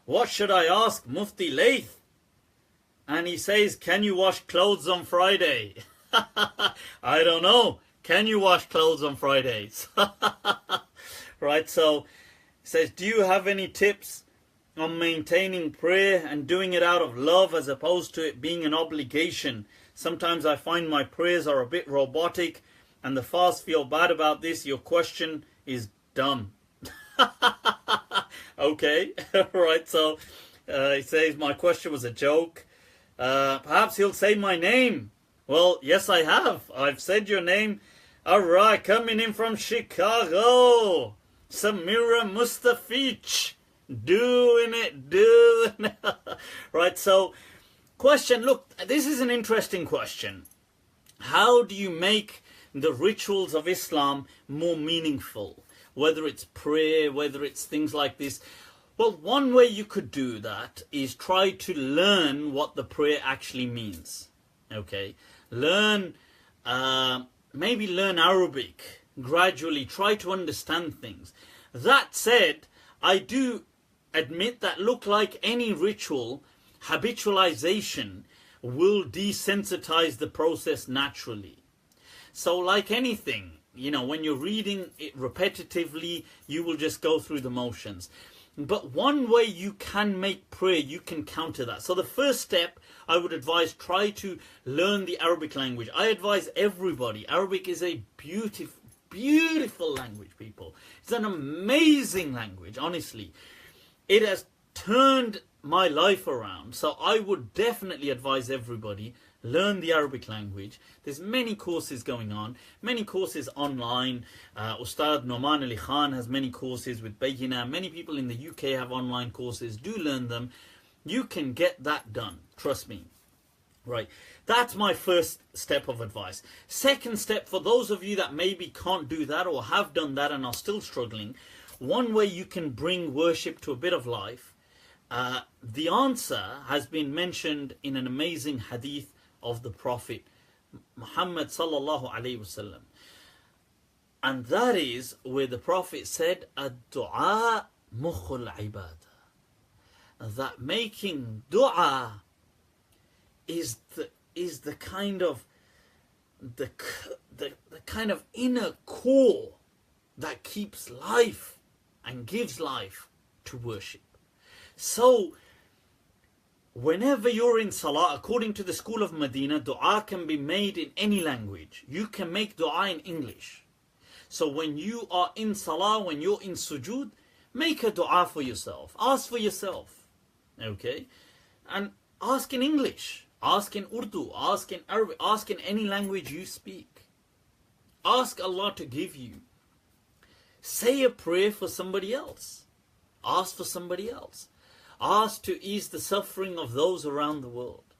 What should I ask Mufti Layth? And he says, can you wash clothes on Friday? I don't know. Can you wash clothes on Fridays? Right, so he says, do you have any tips on maintaining prayer and doing it out of love as opposed to it being an obligation? Sometimes I find my prayers are a bit robotic and the fast feel bad about this. Your question is dumb. Okay, right, so he says my question was a joke. Perhaps he'll say my name. Well, yes I have. I've said your name. Alright, coming in from Chicago, Samira Mustafich. Doing it. Right, so question, look, this is an interesting question. How do you make the rituals of Islam more meaningful? Whether it's prayer, whether it's things like this. Well, one way you could do that is try to learn what the prayer actually means. Okay, maybe learn Arabic gradually, try to understand things. That said, I do admit that look like any ritual, habitualization will desensitize the process naturally. So like anything, you know, when you're reading it repetitively, you will just go through the motions. But one way you can make prayer, you can counter that. So the first step, I would advise, try to learn the Arabic language. I advise everybody. Arabic is a beautiful language, people. It's an amazing language, honestly. It has turned my life around. So I would definitely advise everybody, learn the Arabic language. There's many courses going on, many courses online. Ustad Noman Ali Khan has many courses with Bayina. Many people in the UK have online courses. Do learn them. You can get that done. Trust me. Right. That's my first step of advice. Second step, for those of you that maybe can't do that or have done that and are still struggling, one way you can bring worship to a bit of life, the answer has been mentioned in an amazing hadith of the Prophet Muhammad sallallahu alaihi wasallam, and that is where the Prophet said, "Ad-du'a mukhul ibadah," that making dua is the kind of the kind of inner core that keeps life and gives life to worship. So whenever you're in salah, according to the school of Medina, dua can be made in any language. You can make dua in English. So when you are in salah, when you're in sujood, make a dua for yourself. Ask for yourself. Okay? And ask in English. Ask in Urdu. Ask in Arabic. Ask in any language you speak. Ask Allah to give you. Say a prayer for somebody else. Ask for somebody else. Ask to ease the suffering of those around the world.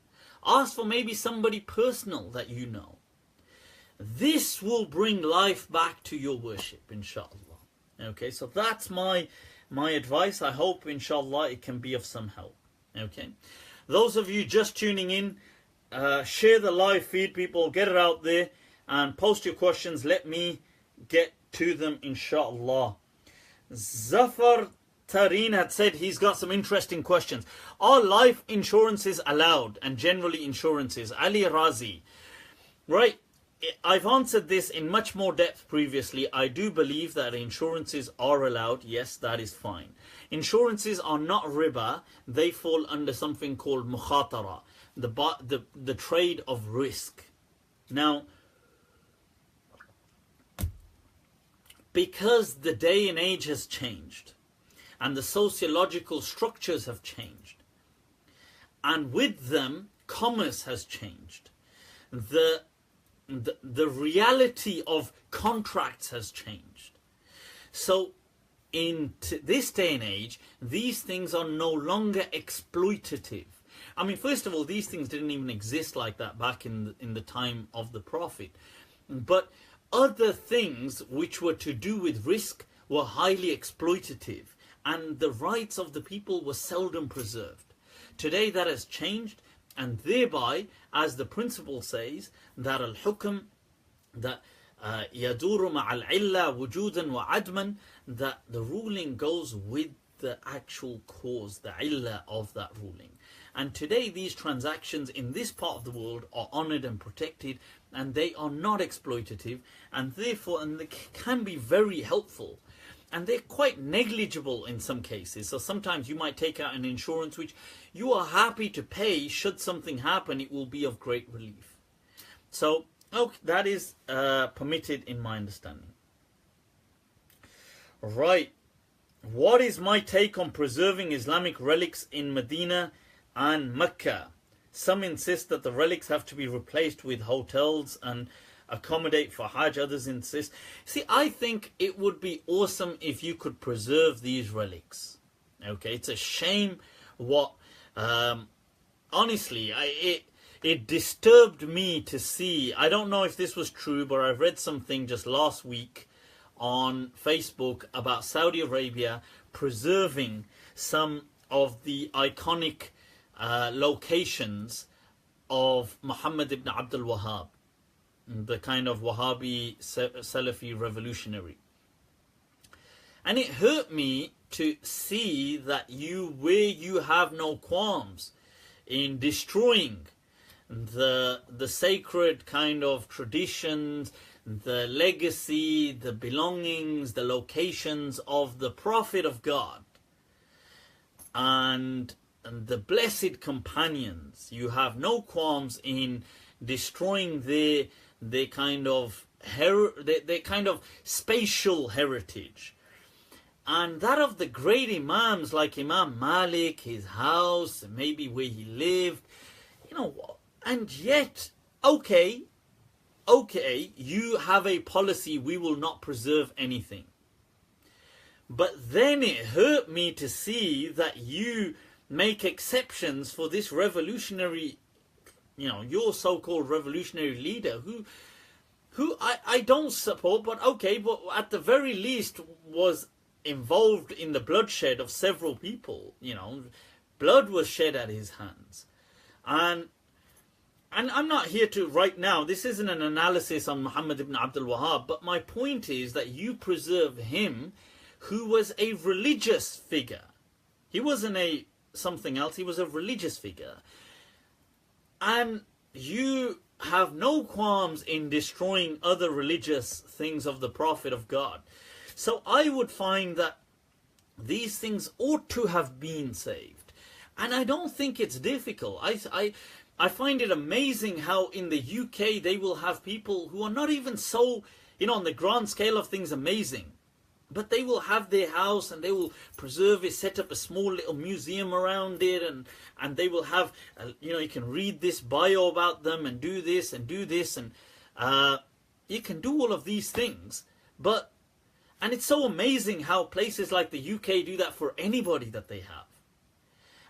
Ask for maybe somebody personal that you know. This will bring life back to your worship, inshallah. Okay, so that's my advice. I hope, inshallah, it can be of some help. Okay, those of you just tuning in, share the live feed, people. Get it out there and post your questions. Let me get to them, inshallah. Zafar Tareen had said he's got some interesting questions. Are life insurances allowed, and generally insurances? Ali Razi. Right, I've answered this in much more depth previously. I do believe that insurances are allowed. Yes, that is fine. Insurances are not riba. They fall under something called mukhatara, the trade of risk. Now, because the day and age has changed, and the sociological structures have changed, and with them, commerce has changed. The reality of contracts has changed. So in this day and age, these things are no longer exploitative. I mean, first of all, these things didn't even exist like that back in the time of the Prophet. But other things which were to do with risk were highly exploitative, and the rights of the people were seldom preserved. Today that has changed, and thereby, as the principle says, that al-hukm, that yaduru ma'al illa wujudan wa adman, that the ruling goes with the actual cause, the illah of that ruling. And today these transactions in this part of the world are honoured and protected, and they are not exploitative, and therefore, and they can be very helpful. And they're quite negligible in some cases. So sometimes you might take out an insurance which you are happy to pay. Should something happen, it will be of great relief. So that is permitted in my understanding. Right. What is my take on preserving Islamic relics in Medina and Mecca? Some insist that the relics have to be replaced with hotels and accommodate for Hajj. Others insist. See, I think it would be awesome if you could preserve these relics. Okay, it's a shame what, honestly, it disturbed me to see. I don't know if this was true, but I read something just last week on Facebook about Saudi Arabia preserving some of the iconic locations of Muhammad ibn Abdul Wahhab, the kind of Wahhabi Salafi revolutionary. And it hurt me to see that where you have no qualms in destroying the sacred kind of traditions, the legacy, the belongings, the locations of the Prophet of God and the blessed companions. You have no qualms in destroying their kind of spatial heritage, and that of the great imams like Imam Malik, his house, maybe where he lived, and yet, okay, you have a policy, we will not preserve anything. But then it hurt me to see that you make exceptions for this revolutionary, your so-called revolutionary leader who I don't support, but okay, but at the very least was involved in the bloodshed of several people. Blood was shed at his hands. And I'm not here to, right now, this isn't an analysis on Muhammad ibn Abdul Wahhab, but my point is that you preserve him, who was a religious figure. He wasn't something else, he was a religious figure. And you have no qualms in destroying other religious things of the Prophet of God. So I would find that these things ought to have been saved. And I don't think it's difficult. I find it amazing how in the UK they will have people who are not even so, on the grand scale of things, amazing. But they will have their house and they will preserve it, set up a small little museum around it, and they will have, you can read this bio about them and do this and do this, and you can do all of these things. And it's so amazing how places like the UK do that for anybody that they have.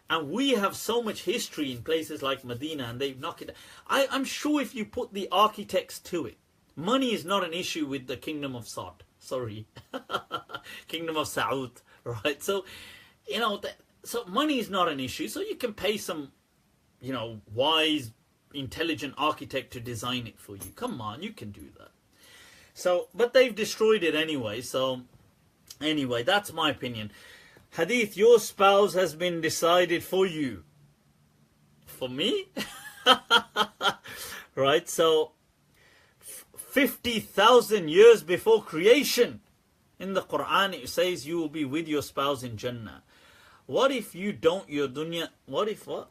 And we have so much history in places like Medina, and they've knocked it. I'm sure if you put the architects to it, money is not an issue with the Kingdom of Saud. Sorry, Kingdom of Saud, right? So, so money is not an issue. So you can pay some, wise, intelligent architect to design it for you. Come on, you can do that. So, but they've destroyed it anyway. So, anyway, that's my opinion. Hadith, your spouse has been decided for you. For me? Right, so 50,000 years before creation. In the Quran it says you will be with your spouse in Jannah. What if you don't, your dunya, what if what?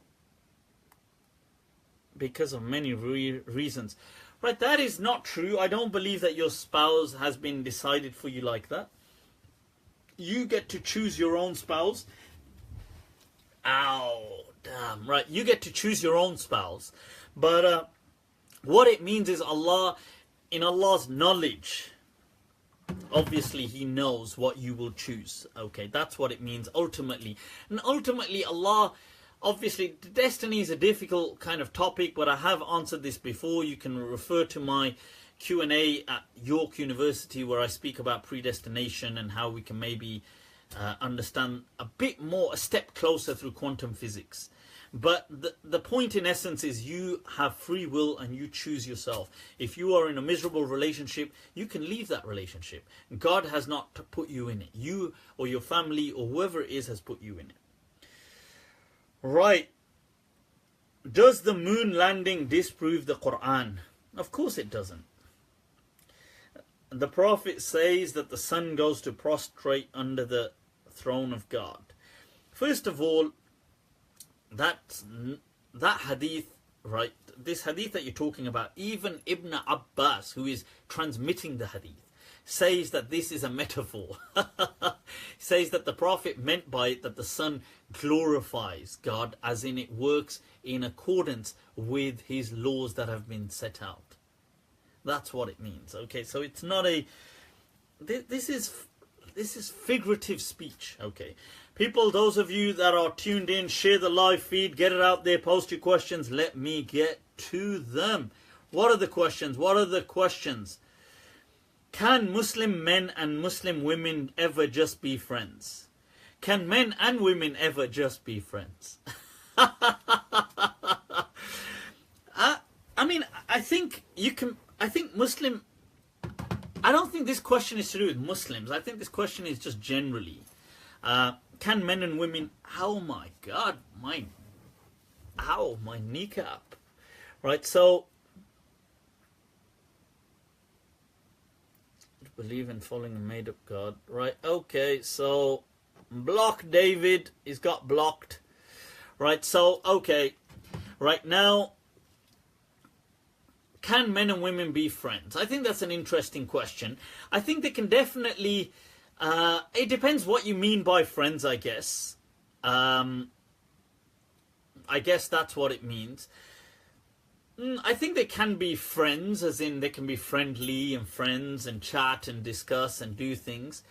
Because of many reasons. Right, that is not true. I don't believe that your spouse has been decided for you like that. You get to choose your own spouse. Ow, damn, right. You get to choose your own spouse. But what it means is Allah, in Allah's knowledge, obviously He knows what you will choose. Okay, that's what it means ultimately. And ultimately Allah, obviously destiny is a difficult kind of topic, but I have answered this before. You can refer to my Q&A at York University where I speak about predestination and how we can maybe understand a bit more, a step closer through quantum physics. But the point in essence is you have free will and you choose yourself. If you are in a miserable relationship, you can leave that relationship. God has not put you in it. You or your family or whoever it is has put you in it. Right. Does the moon landing disprove the Quran? Of course it doesn't. The Prophet says that the sun goes to prostrate under the throne of God. First of all, that hadith, right, this hadith that you're talking about, even Ibn Abbas, who is transmitting the hadith, says that this is a metaphor. Says that the Prophet meant by it that the sun glorifies God, as in it works in accordance with His laws that have been set out. That's what it means. Okay, so it's not a, this is figurative speech. Okay, people, those of you that are tuned in, share the live feed, get it out there, post your questions, let me get to them. What are the questions? What are the questions? Can Muslim men and Muslim women ever just be friends? Can men and women ever just be friends? I mean, I think you can, I think Muslim, I don't think this question is to do with Muslims. I think this question is just generally. Can men and women, oh my God, my kneecap. Right, so, believe in following a made-up God. Right, okay, so, block David, he's got blocked. Right, so, okay, right now, can men and women be friends? I think that's an interesting question. I think they can definitely, it depends what you mean by friends, I guess. I guess that's what it means. I think they can be friends, as in they can be friendly and friends and chat and discuss and do things.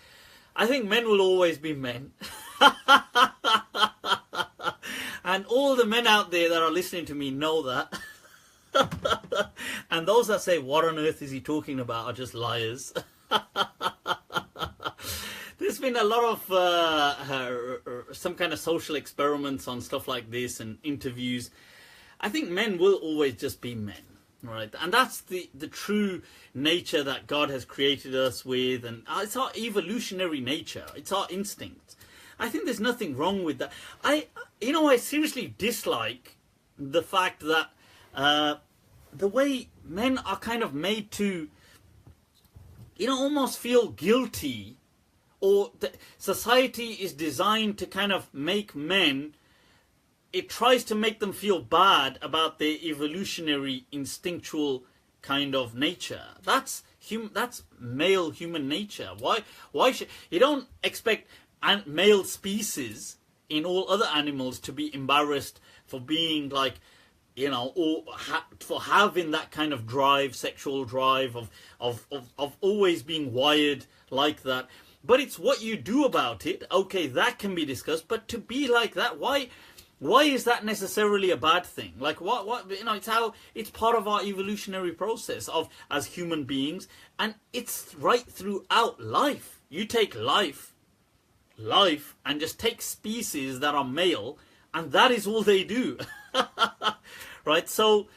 I think men will always be men. And all the men out there that are listening to me know that. And those that say, what on earth is he talking about, are just liars. There's been a lot of some kind of social experiments on stuff like this and interviews. I think men will always just be men, right? And that's the true nature that God has created us with, and it's our evolutionary nature. It's our instinct. I think there's nothing wrong with that. I seriously dislike the fact that the way men are kind of made to, almost feel guilty, or society is designed to kind of make men, it tries to make them feel bad about their evolutionary instinctual kind of nature. That's male human nature. Why should you don't expect male species in all other animals to be embarrassed for being like, or for having that kind of drive, sexual drive of always being wired like that. But it's what you do about it. Okay, that can be discussed. But to be like that, why is that necessarily a bad thing? Like what it's part of our evolutionary process as human beings, and it's right throughout life. You take life, and just take species that are male, and that is all they do. Right, so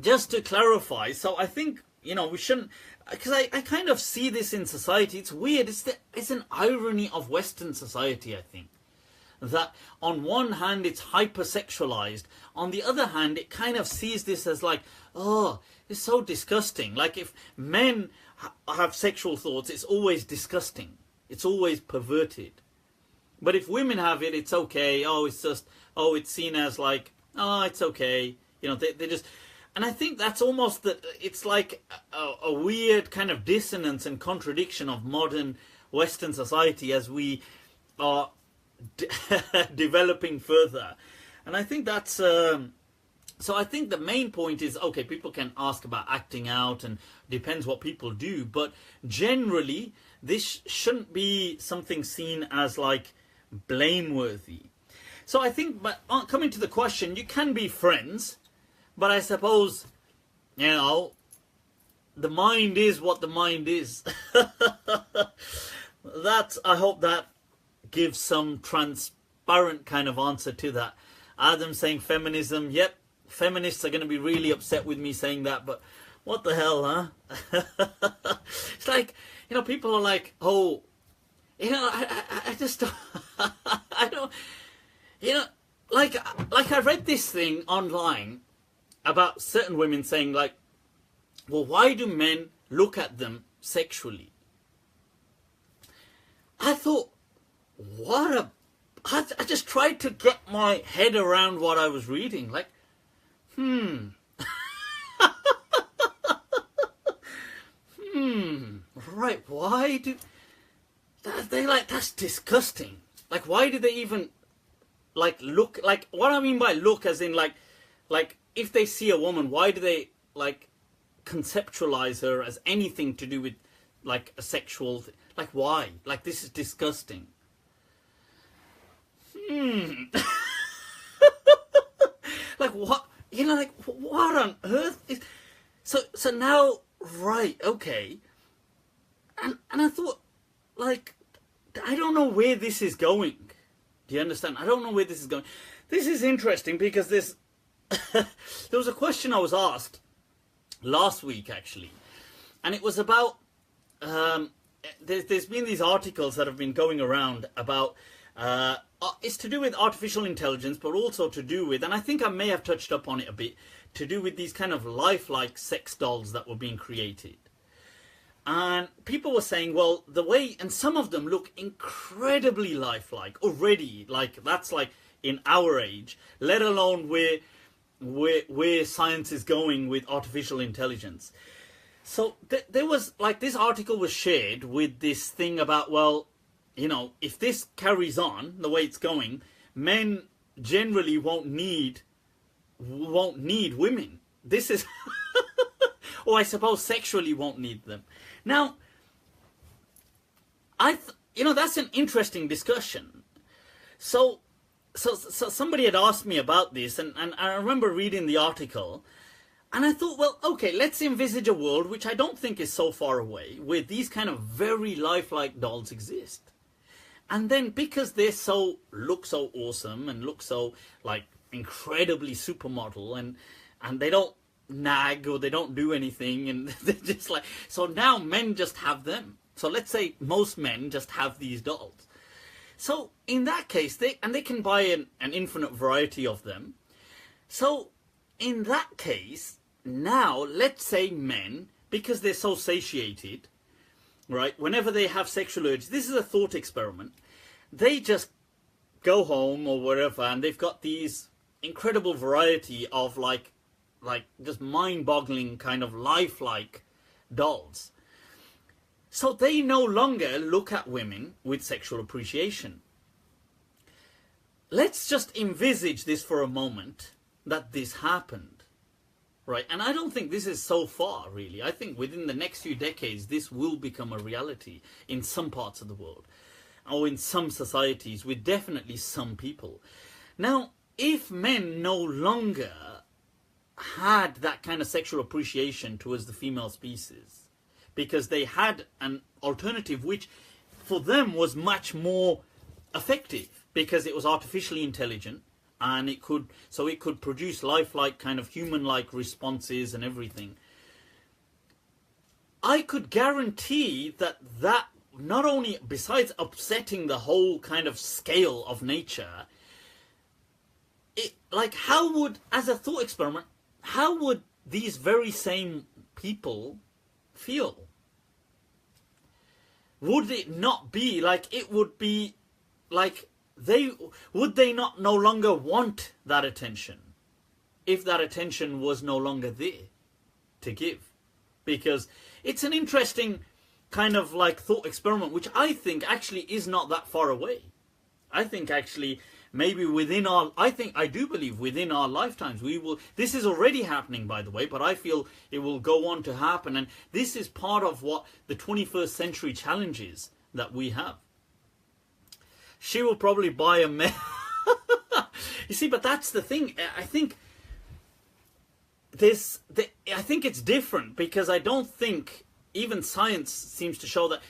just to clarify, so I think we shouldn't, because I kind of see this in society. It's weird. It's an irony of Western society, I think. that on one hand it's hypersexualized, on the other hand it kind of sees this as like, oh, it's so disgusting. Like if men have sexual thoughts, it's always disgusting, it's always perverted. But if women have it, it's okay. Oh, it's just, oh, it's seen as like, oh, it's okay. You know, they just, and I think that's almost that. It's like a weird kind of dissonance and contradiction of modern Western society as we are developing further. And I think that's, so I think the main point is, okay, people can ask about acting out and depends what people do, but generally this shouldn't be something seen as like blameworthy. So I think, but coming to the question, you can be friends, but I suppose, you know, the mind is what the mind is. That's, I hope that gives some transparent kind of answer to that. Adam saying feminism, yep, feminists are going to be really upset with me saying that, but what the hell, huh? It's like, you know, people are like, oh, you know, I just, I don't, you know, like I read this thing online about certain women saying like, well, why do men look at them sexually? I thought, I just tried to get my head around what I was reading. Like, right, why do they like, that's disgusting. Like, why do they even like look, like what I mean by look as in like if they see a woman, why do they like conceptualize her as anything to do with like a sexual like, why? Like, this is disgusting. Like, what, you know, like what on earth is so now, right, okay, and I thought, like, I don't know where this is going. Do you understand? I don't know where this is going. This is interesting because this there was a question I was asked last week actually, and it was about there's been these articles that have been going around about it's to do with artificial intelligence, but also to do with, and I think I may have touched up on it a bit, to do with these kind of lifelike sex dolls that were being created. And people were saying, well, the way, and some of them look incredibly lifelike already, like that's like in our age, let alone where science is going with artificial intelligence. So there was, like, this article was shared with this thing about, well, you know, if this carries on the way it's going, men generally won't need women. This is, or I suppose sexually won't need them. Now, you know, that's an interesting discussion. So somebody had asked me about this, and I remember reading the article, and I thought, well, okay, let's envisage a world which I don't think is so far away, where these kind of very lifelike dolls exist. And then because they look so awesome and look so like incredibly supermodel, and they don't nag or they don't do anything, and they're just like, so now men just have them. So let's say most men just have these dolls. So in that case, they can buy an infinite variety of them. So in that case, now let's say men, because they're so satiated, right, whenever they have sexual urges, this is a thought experiment, they just go home or wherever, and they've got these incredible variety of like just mind-boggling kind of lifelike dolls. So they no longer look at women with sexual appreciation. Let's just envisage this for a moment, that this happened, right? And I don't think this is so far, really. I think within the next few decades, this will become a reality in some parts of the world, or in some societies, with definitely some people. Now, if men no longer had that kind of sexual appreciation towards the female species, because they had an alternative which for them was much more effective, because it was artificially intelligent, and it could produce lifelike kind of human-like responses and everything. I could guarantee that not only, besides upsetting the whole kind of scale of nature, like, how would, as a thought experiment, how would these very same people feel? Would it not be like, it would be like, would they not no longer want that attention if that attention was no longer there to give? Because it's an interesting kind of like thought experiment, which I think actually is not that far away. I think actually maybe within our, I do believe within our lifetimes we will, this is already happening, by the way, but I feel it will go on to happen. And this is part of what the 21st century challenges that we have. She will probably buy a you see, but that's the thing. I think I think it's different, because I don't think, even science seems to show that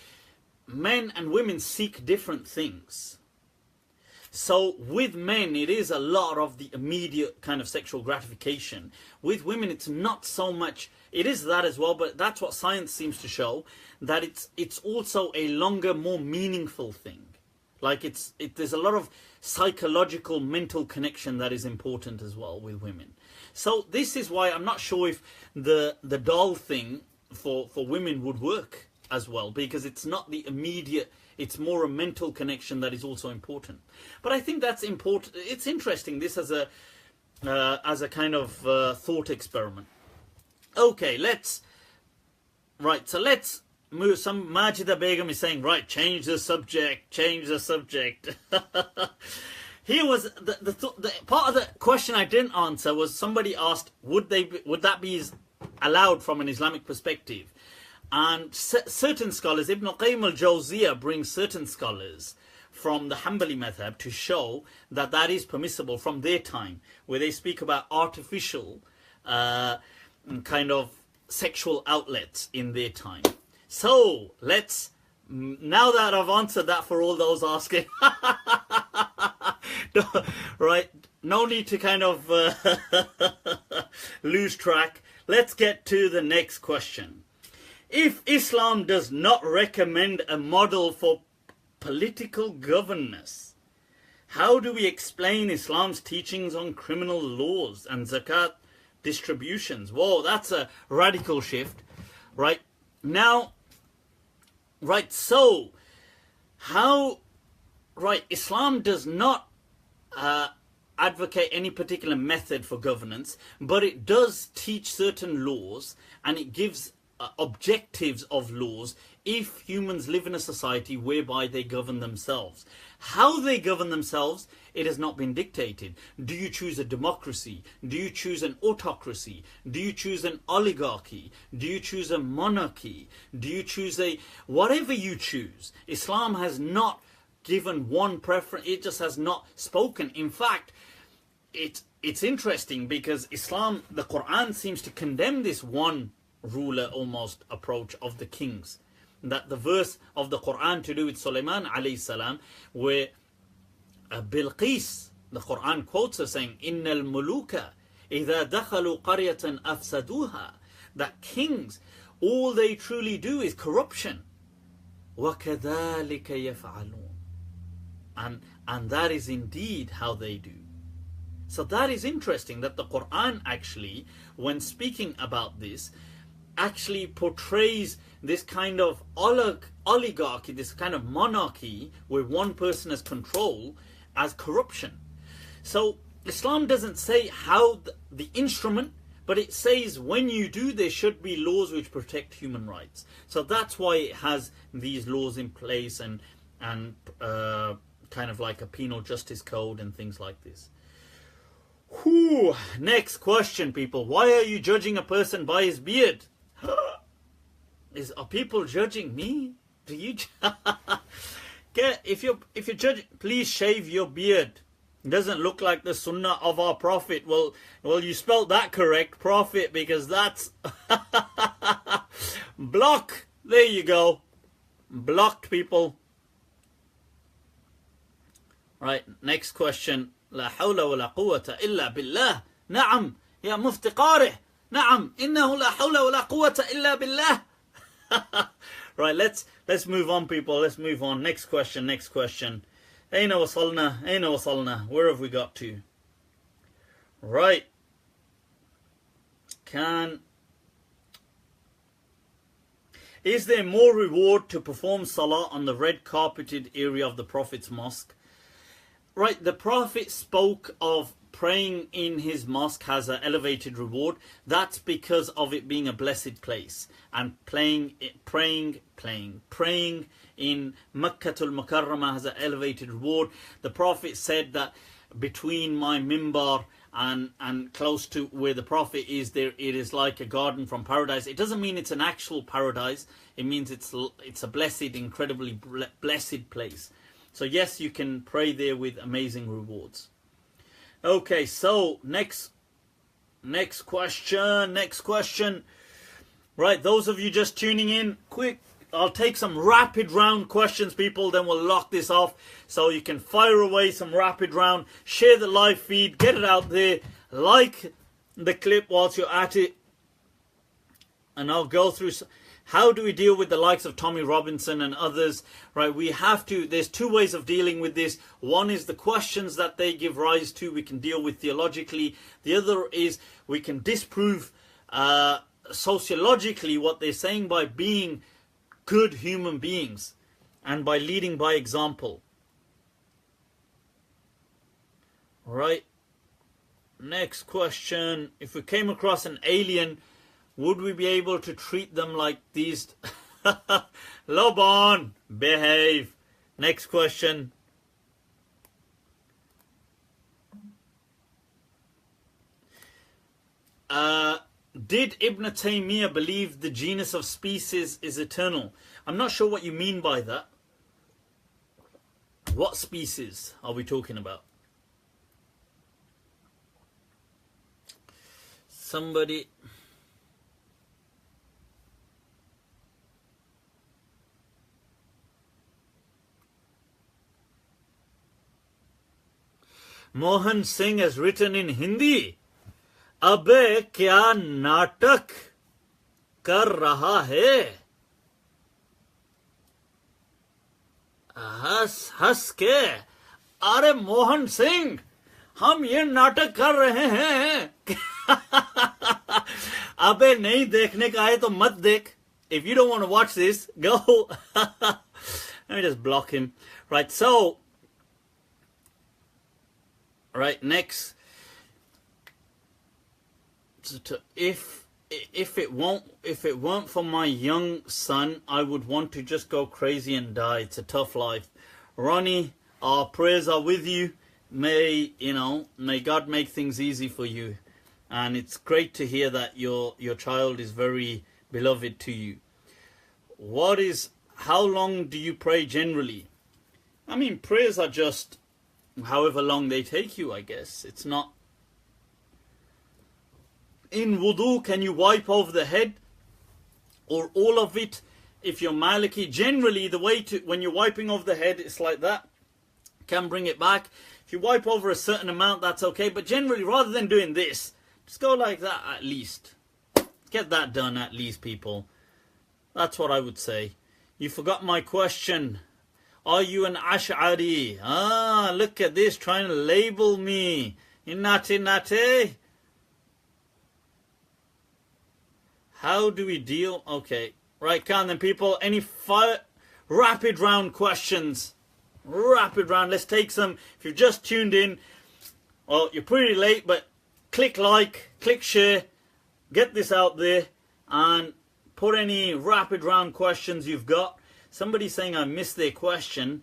men and women seek different things. So with men, it is a lot of the immediate kind of sexual gratification. With women, it's not so much. It is that as well, but that's what science seems to show, that it's also a longer, more meaningful thing. Like there's a lot of psychological, mental connection that is important as well with women. So this is why I'm not sure if the doll thing for women would work as well, because it's not the immediate, it's more a mental connection that is also important. But I think that's important. It's interesting, this as a kind of thought experiment. Okay, let's move. Some Majida Begum is saying, right, change the subject. Here was the part of the question I didn't answer was, somebody asked, would that be allowed from an Islamic perspective? And certain scholars, Ibn Qayyim al-Jawziyah brings certain scholars from the Hanbali madhab to show that that is permissible from their time, where they speak about artificial kind of sexual outlets in their time. So let's, now that I've answered that for all those asking, right, no need to kind of lose track. Let's get to the next question. If Islam does not recommend a model for political governance, how do we explain Islam's teachings on criminal laws and zakat distributions? Whoa, that's a radical shift, right? Now, right, so how, right, Islam does not advocate any particular method for governance, but it does teach certain laws, and it gives objectives of laws if humans live in a society whereby they govern themselves. How they govern themselves, it has not been dictated. Do you choose a democracy? Do you choose an autocracy? Do you choose an oligarchy? Do you choose a monarchy? Do you choose a... Whatever you choose, Islam has not given one preference. It just has not spoken. In fact, it's interesting, because Islam, the Quran seems to condemn this one ruler almost approach of the kings. That the verse of the Quran to do with Sulaiman alayhi salam, where Bilqis, the Quran quotes her saying, Innal muluka idha dakhalu qaryatan afsaduha, that kings, all they truly do is corruption. وَكَذَلِكَ يَفْعَلُونَ, and that is indeed how they do. So that is interesting, that the Quran actually, when speaking about this, actually portrays this kind of oligarchy, this kind of monarchy where one person has control, as corruption. So Islam doesn't say how the instrument, but it says when you do, there should be laws which protect human rights. So that's why it has these laws in place, and kind of like a penal justice code and things like this. Whew. Next question, people. Why are you judging a person by his beard? Are people judging me? Do you? If you're judging, please shave your beard. It doesn't look like the sunnah of our Prophet. Well, you spelled that correct, Prophet, because that's block. There you go, blocked, people. Right. Next question. La hawla wa la quwwata illa billah. Naam, ya Mufti Qarih. نعم إنه لا حول ولا قوة إلا بالله. Right, let's move on, people. Let's move on. Next question. Aina wasalna. Where have we got to? Right. Is there more reward to perform salah on the red carpeted area of the Prophet's mosque? Right, the Prophet spoke of praying in his mosque has an elevated reward. That's because of it being a blessed place. And praying in Makkatul Mukarramah has an elevated reward. The Prophet said that between my mimbar and close to where the Prophet is, there it is like a garden from paradise. It doesn't mean it's an actual paradise. It means it's a blessed, incredibly blessed place. So yes, you can pray there with amazing rewards. Okay, so next question. Right, those of you just tuning in, quick, I'll take some rapid round questions, people, then we'll lock this off. So you can fire away some rapid round, share the live feed, get it out there, like the clip whilst you're at it. And I'll go through how do we deal with the likes of Tommy Robinson and others. Right, we have to, there's two ways of dealing with this. One is the questions that they give rise to, we can deal with theologically. The other is we can disprove sociologically what they're saying by being good human beings and by leading by example. Right, next question. If we came across an alien, would we be able to treat them like these? Lobon, behave. Next question. Did Ibn Taymiyyah believe the genus of species is eternal? I'm not sure what you mean by that. What species are we talking about? Somebody... Mohan Singh has written in Hindi, अबे क्या नाटक कर रहा है, हंस हंस के. अरे मोहन सिंह, हम ये नाटक कर रहे हैं. अबे नहीं देखने का है तो मत देख. If you don't want to watch this, go. Let me just block him. Right, so right, next. If it weren't for my young son, I would want to just go crazy and die. It's a tough life. Ronnie, our prayers are with you. May God make things easy for you. And it's great to hear that your child is very beloved to you. How long do you pray generally? I mean, prayers are just however long they take you, I guess. It's not. In wudu, can you wipe over the head or all of it? If you're Maliki, generally the way to, when you're wiping over the head, it's like that. Can bring it back. If you wipe over a certain amount, that's okay. But generally, rather than doing this, just go like that at least. Get that done at least, people. That's what I would say. You forgot my question. Are you an Ash'ari? Ah, look at this, trying to label me. Nate. How do we deal? Okay. Right, come on then, people. Any rapid round questions? Rapid round. Let's take some. If you've just tuned in, well, you're pretty late, but click like, click share, get this out there, and put any rapid round questions you've got. Somebody's saying I missed their question.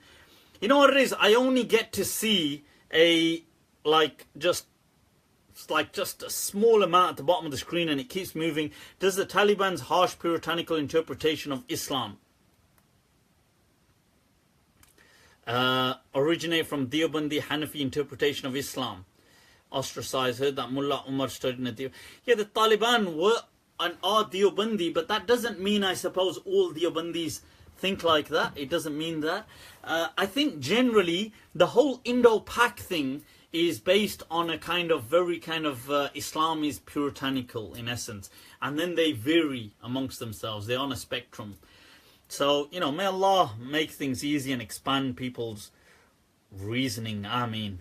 You know what it is? I only get to see just a small amount at the bottom of the screen, and it keeps moving. Does the Taliban's harsh puritanical interpretation of Islam originate from Deobandi Hanafi interpretation of Islam? Ostracized, heard that Mullah Umar studied in the... Yeah, the Taliban were and are Deobandi, but that doesn't mean, I suppose, all Deobandis think like that. It doesn't mean that. I think generally the whole Indo-Pak thing is based on a Islam is puritanical in essence, and then they vary amongst themselves. They're on a spectrum. So, may Allah make things easy and expand people's reasoning. Ameen.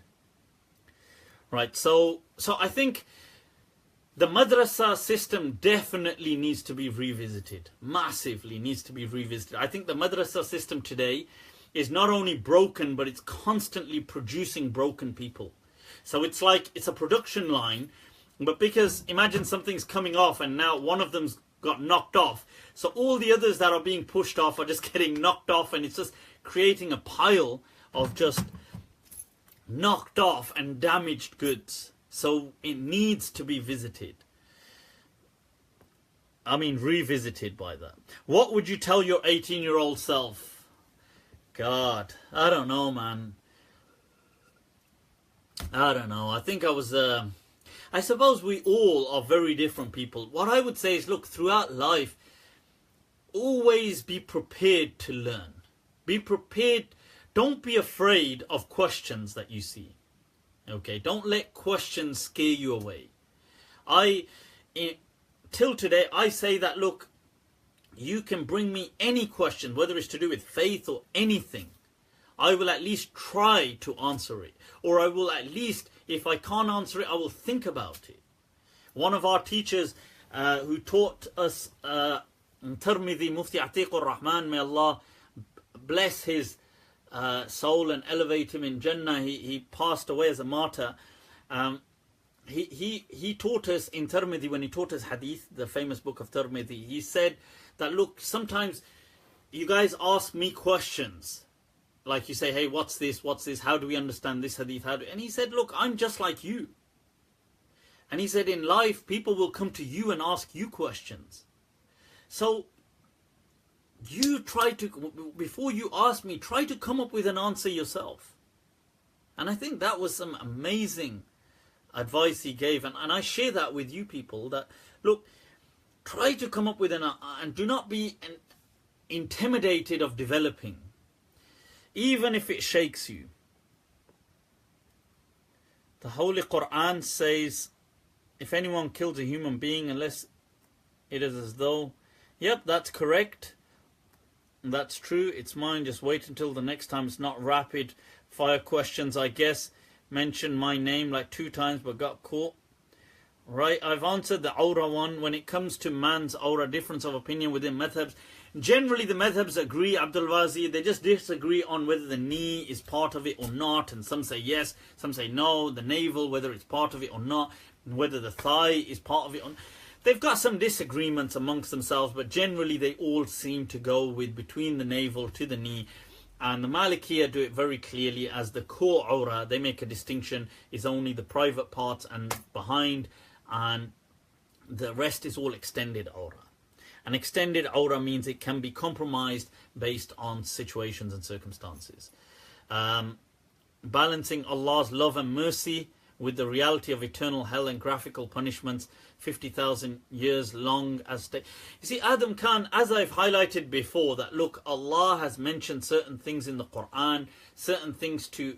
Right, so I think the madrasa system definitely needs to be revisited. Massively needs to be revisited. I think the madrasa system today is not only broken, but it's constantly producing broken people. So it's like it's a production line, but because imagine something's coming off and now one of them's got knocked off, so all the others that are being pushed off are just getting knocked off, and it's just creating a pile of just knocked off and damaged goods. So it needs to be visited. I mean, revisited by that. What would you tell your 18-year-old self? God, I don't know, man. I don't know. I think I suppose we all are very different people. What I would say is, look, throughout life, always be prepared to learn. Be prepared. Don't be afraid of questions that you see. Okay, don't let questions scare you away. Till today, I say that, look, you can bring me any question, whether it's to do with faith or anything. I will at least try to answer it. Or I will at least, if I can't answer it, I will think about it. One of our teachers who taught us Tirmidhi, Mufti Atiqur Rahman, may Allah bless his soul and elevate him in Jannah. He passed away as a martyr. He taught us in Tirmidhi, when he taught us hadith, the famous book of Tirmidhi, he said that, look, sometimes you guys ask me questions. Like you say, hey, what's this? How do we understand this hadith? And he said, look, I'm just like you. And he said, in life, people will come to you and ask you questions. So you try to, before you ask me, try to come up with an answer yourself. And I think that was some amazing advice he gave. And I share that with you people, that, look, try to come up with and do not be intimidated of developing. Even if it shakes you. The Holy Quran says, if anyone kills a human being, unless it is as though, yep, that's correct. That's true. It's mine. Just wait until the next time. It's not rapid fire questions, I guess. Mentioned my name like 2 times but got caught. Right, I've answered the awrah one. When it comes to man's awrah, difference of opinion within madhabs. Generally, the madhabs agree, Abdul Wazi. They just disagree on whether the knee is part of it or not. And some say yes, some say no. The navel, whether it's part of it or not. And whether the thigh is part of it or not. They've got some disagreements amongst themselves, but generally they all seem to go with between the navel to the knee. And the Malikiya do it very clearly as the core awrah. They make a distinction, is only the private parts and behind, and the rest is all extended awrah. An extended awrah means it can be compromised based on situations and circumstances. Balancing Allah's love and mercy with the reality of eternal hell and graphical punishments, 50,000 years long as stay. You see, Adam Khan, as I've highlighted before, that look, Allah has mentioned certain things in the Quran, certain things to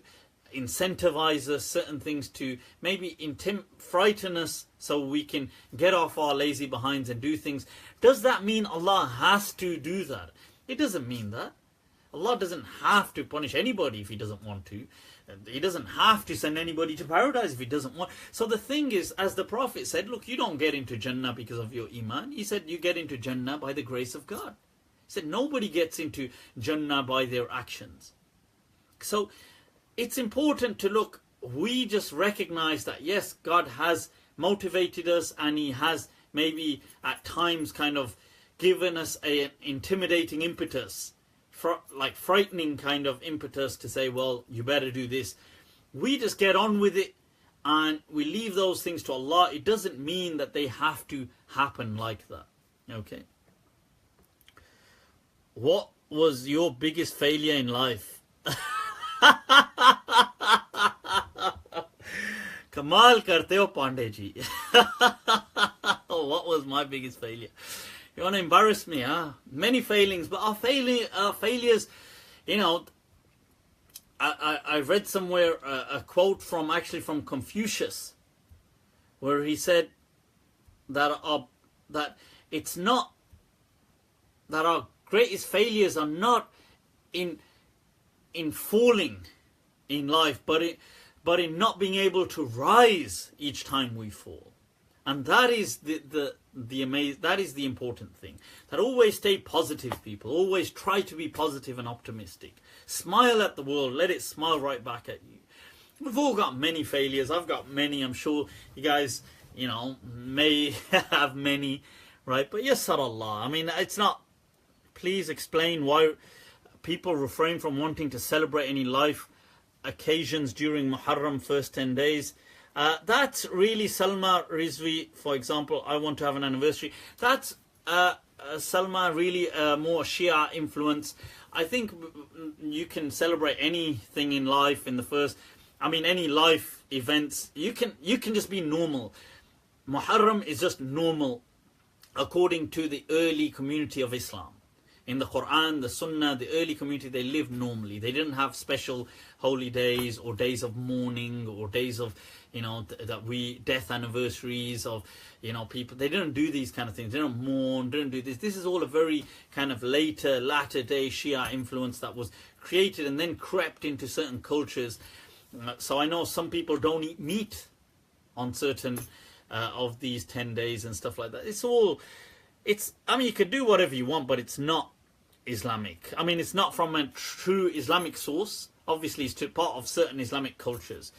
incentivize us, certain things to maybe frighten us so we can get off our lazy behinds and do things. Does that mean Allah has to do that? It doesn't mean that. Allah doesn't have to punish anybody if He doesn't want to. He doesn't have to send anybody to paradise if He doesn't want. So the thing is, as the Prophet said, look, you don't get into Jannah because of your Iman. He said you get into Jannah by the grace of God. He said nobody gets into Jannah by their actions. So it's important to look, we just recognize that yes, God has motivated us, and He has maybe at times kind of given us an intimidating impetus, like frightening kind of impetus to say, well, you better do this. We just get on with it and we leave those things to Allah. It doesn't mean that they have to happen like that. Okay. What was your biggest failure in life? Kamal karte ho Pandey ji. What was my biggest failure? You want to embarrass me, huh? Many failings, but our failures, you know, I read somewhere a quote from Confucius, where he said that it's not that our greatest failures are not in falling in life, but in not being able to rise each time we fall. And that is that is the important thing. That always stay positive, people. Always try to be positive and optimistic. Smile at the world. Let it smile right back at you. We've all got many failures. I've got many. I'm sure you guys, may have many, right? But yes, Allah. I mean, it's not. Please explain why people refrain from wanting to celebrate any life occasions during Muharram first 10 days. That's really Salma Rizvi, for example. I want to have an anniversary. That's Salma really more Shia influence. I think you can celebrate anything in life in the first. I mean, any life events. You can just be normal. Muharram is just normal, according to the early community of Islam. In the Quran, the Sunnah, the early community, they lived normally. They didn't have special holy days or days of mourning or days of, death anniversaries of, people. They didn't do these kind of things. They don't mourn, didn't do this. This is all a very kind of latter day Shia influence that was created and then crept into certain cultures. So I know some people don't eat meat on certain of these 10 days and stuff like that. I mean, you could do whatever you want, but it's not Islamic. I mean, it's not from a true Islamic source. Obviously, it's part of certain Islamic cultures.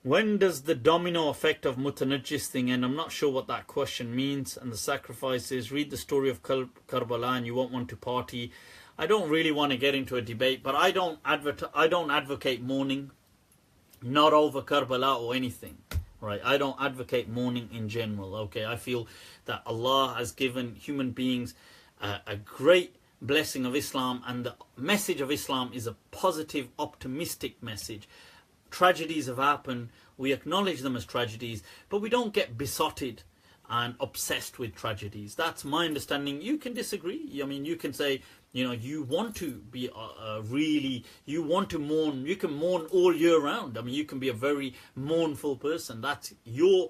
When does the domino effect of mutanajjis thing end? I'm not sure what that question means. And the sacrifices, read the story of Karbala and you won't want to party. I don't really want to get into a debate, but I don't advocate mourning, not over Karbala or anything. Right, I don't advocate mourning in general. Okay, I feel that Allah has given human beings a great blessing of Islam, and the message of Islam is a positive, optimistic message. Tragedies have happened, we acknowledge them as tragedies, but we don't get besotted and obsessed with tragedies. That's my understanding. You can disagree. I mean, you can say, you want to be you want to mourn. You can mourn all year round. I mean, you can be a very mournful person. That's your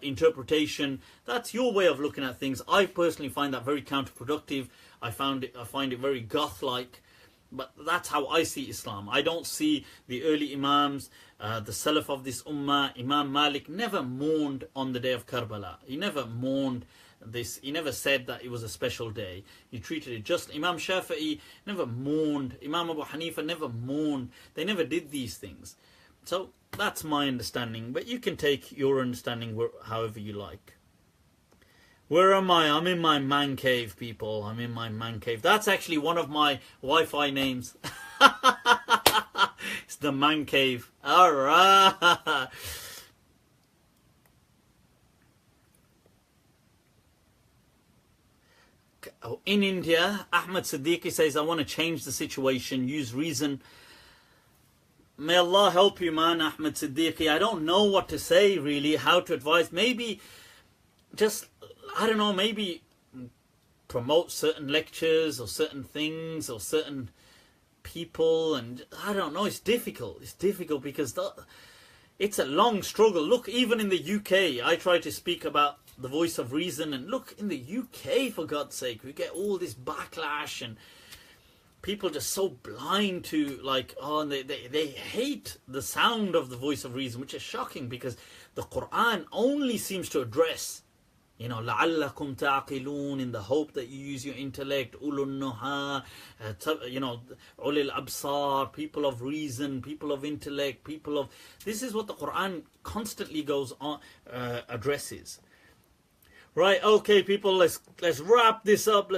interpretation. That's your way of looking at things. I personally find that very counterproductive. I find it very goth-like. But that's how I see Islam. I don't see the early Imams, the Salaf of this Ummah. Imam Malik never mourned on the day of Karbala. He never mourned this. He never said that it was a special day. He treated it just. Imam Shafi'i never mourned. Imam Abu Hanifa never mourned. They never did these things. So that's my understanding. But you can take your understanding however you like. Where am I? I'm in my man cave, people. I'm in my man cave. That's actually one of my Wi-Fi names. It's the man cave. All right. In India, Ahmed Siddiqui says, I want to change the situation, use reason. May Allah help you, man, Ahmed Siddiqui. I don't know what to say, really, how to advise. Maybe just, I don't know, maybe promote certain lectures or certain things or certain people. And I don't know, it's difficult. It's difficult because it's a long struggle. Look, even in the UK, I try to speak about the voice of reason. And look, in the UK, for God's sake, we get all this backlash and people just so blind to, like, oh, and they hate the sound of the voice of reason, which is shocking because the Quran only seems to address, لَعَلَّكُمْ تَعْقِلُونَ, in the hope that you use your intellect, أُولُو النُّهَى, أُولِي الْأَبْصَارِ, people of reason, people of intellect, this is what the Quran constantly goes on, addresses. Right, okay, people, let's wrap this up.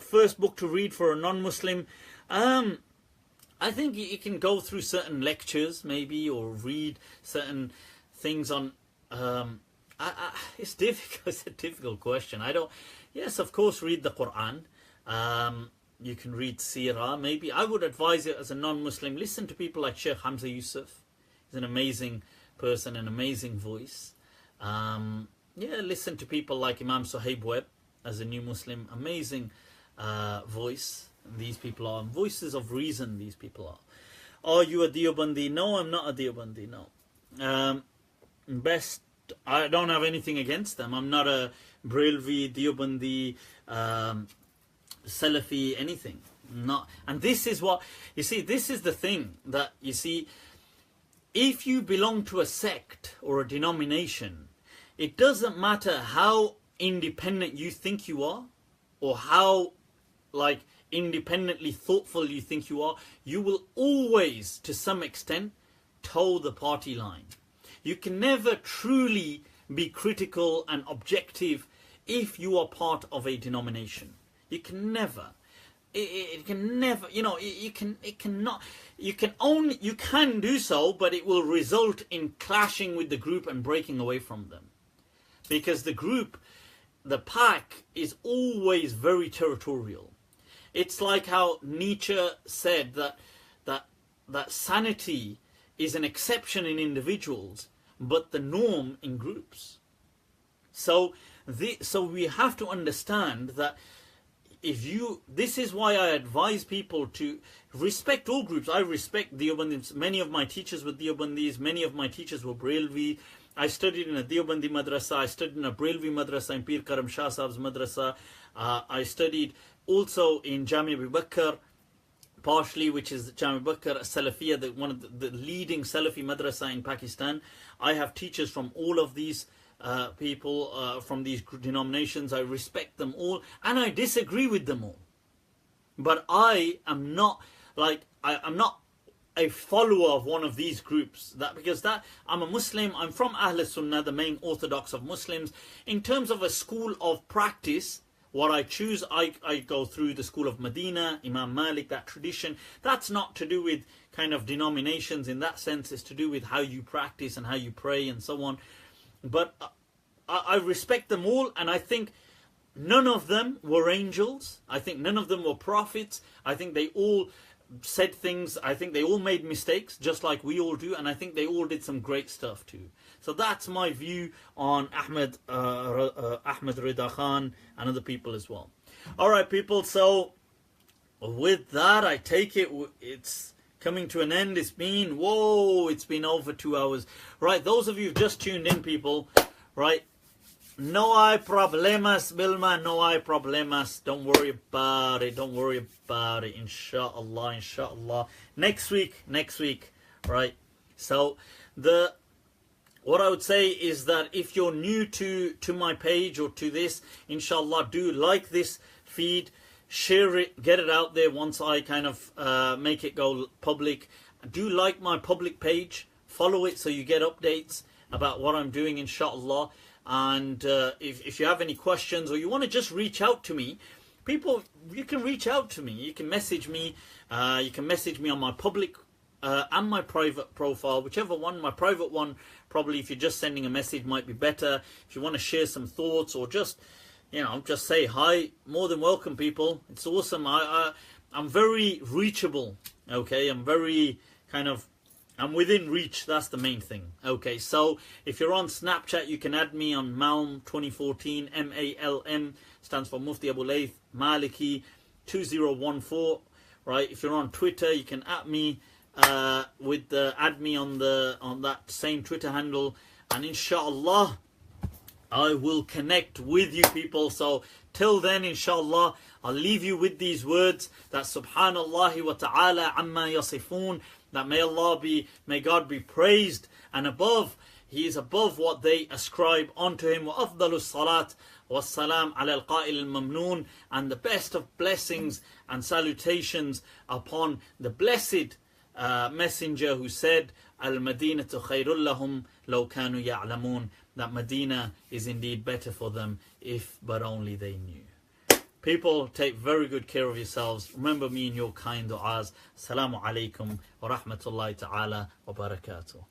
First book to read for a non-Muslim. I think you can go through certain lectures, maybe, or read certain things on. It's difficult. It's a difficult question. Yes, of course, read the Quran. You can read Seerah. Maybe I would advise it as a non-Muslim. Listen to people like Sheikh Hamza Yusuf. He's an amazing person, an amazing voice. Listen to people like Imam Suhaib Webb as a new Muslim. Amazing voice. These people are voices of reason. These people are. Are you a Deobandi? No, I'm not a Deobandi. No. I don't have anything against them. I'm not a Brelvi, Deobandi, Salafi, anything. Not, and this is what, you see, this is the thing that, you see, if you belong to a sect or a denomination, it doesn't matter how independent you think you are, or how, like, independently thoughtful you think you will always, to some extent, toe the party line. You can never truly be critical and objective if you are part of a denomination. You can never. It can never, you know, you can do so, but it will result in clashing with the group and breaking away from them. Because the group, the pack, is always very territorial. It's like how Nietzsche said that sanity is an exception in individuals, but the norm in groups. So we have to understand that this is why I advise people to respect all groups. I respect Deobandis. Many of my teachers were Deobandis. Many of my teachers were Brailvi. I studied in a Deobandi madrasa. I studied in a Brailvi madrasa in Pir Karam Shah Sahib's madrasa. I studied also in Jamia Abu Bakr, partially, which is Jamia Abu Bakr Salafiyah, one of the leading Salafi madrasa in Pakistan. I have teachers from all of these people, from these denominations. I respect them all, and I disagree with them all. But I am not, like, I'm not a follower of one of these groups, because I'm a Muslim. I'm from Ahl Sunnah, the main orthodox of Muslims. In terms of a school of practice, what I choose, I go through the school of Medina, Imam Malik, that tradition. That's not to do with kind of denominations in that sense. It's to do with how you practice and how you pray and so on. But I respect them all, and I think none of them were angels. I think none of them were prophets. I think they all said things. I think they all made mistakes, just like we all do, and I think they all did some great stuff too. So that's my view on Ahmed Rida Khan and other people as well. Alright people, so with that, I take it's coming to an end. It's been over 2 hours. Right, those of you who've just tuned in, people, right, no hay problemas, Bilma, no hay problemas. Don't worry about it. Don't worry about it. Inshallah, inshallah. Next week, right? So what I would say is that if you're new to my page or to this, inshallah, do like this feed, share it, get it out there once I kind of make it go public. Do like my public page, follow it so you get updates about what I'm doing, inshallah. And if you have any questions, or you want to just reach out to me, people, you can reach out to me. You can message me. You can message me on my public and my private profile, whichever one. My private one, probably, if you're just sending a message, might be better. If you want to share some thoughts, or just, you know, just say hi, more than welcome, people. It's awesome. I'm very reachable. Okay, I'm very I'm within reach. That's the main thing. Okay, so if you're on Snapchat, you can add me on Malm 2014. MALM stands for Mufti Abu Layth Maliki 2014. Right. If you're on Twitter, you can add me add me on that same Twitter handle, and inshallah I will connect with you people. So till then, inshallah, I'll leave you with these words, that subhanallah wa ta'ala amma yasifun, that may God be praised and above. He is above what they ascribe unto him. Wa afdalus salat was salam ala al-qa'il al-mamnoon, and the best of blessings and salutations upon the blessed messenger who said, al-madinatu khayrul lahum law kanu ya'lamun, that Medina is indeed better for them if but only they knew. People, take very good care of yourselves. Remember me in your kind du'as. Assalamu alaikum wa rahmatullahi ta'ala wa barakatuh.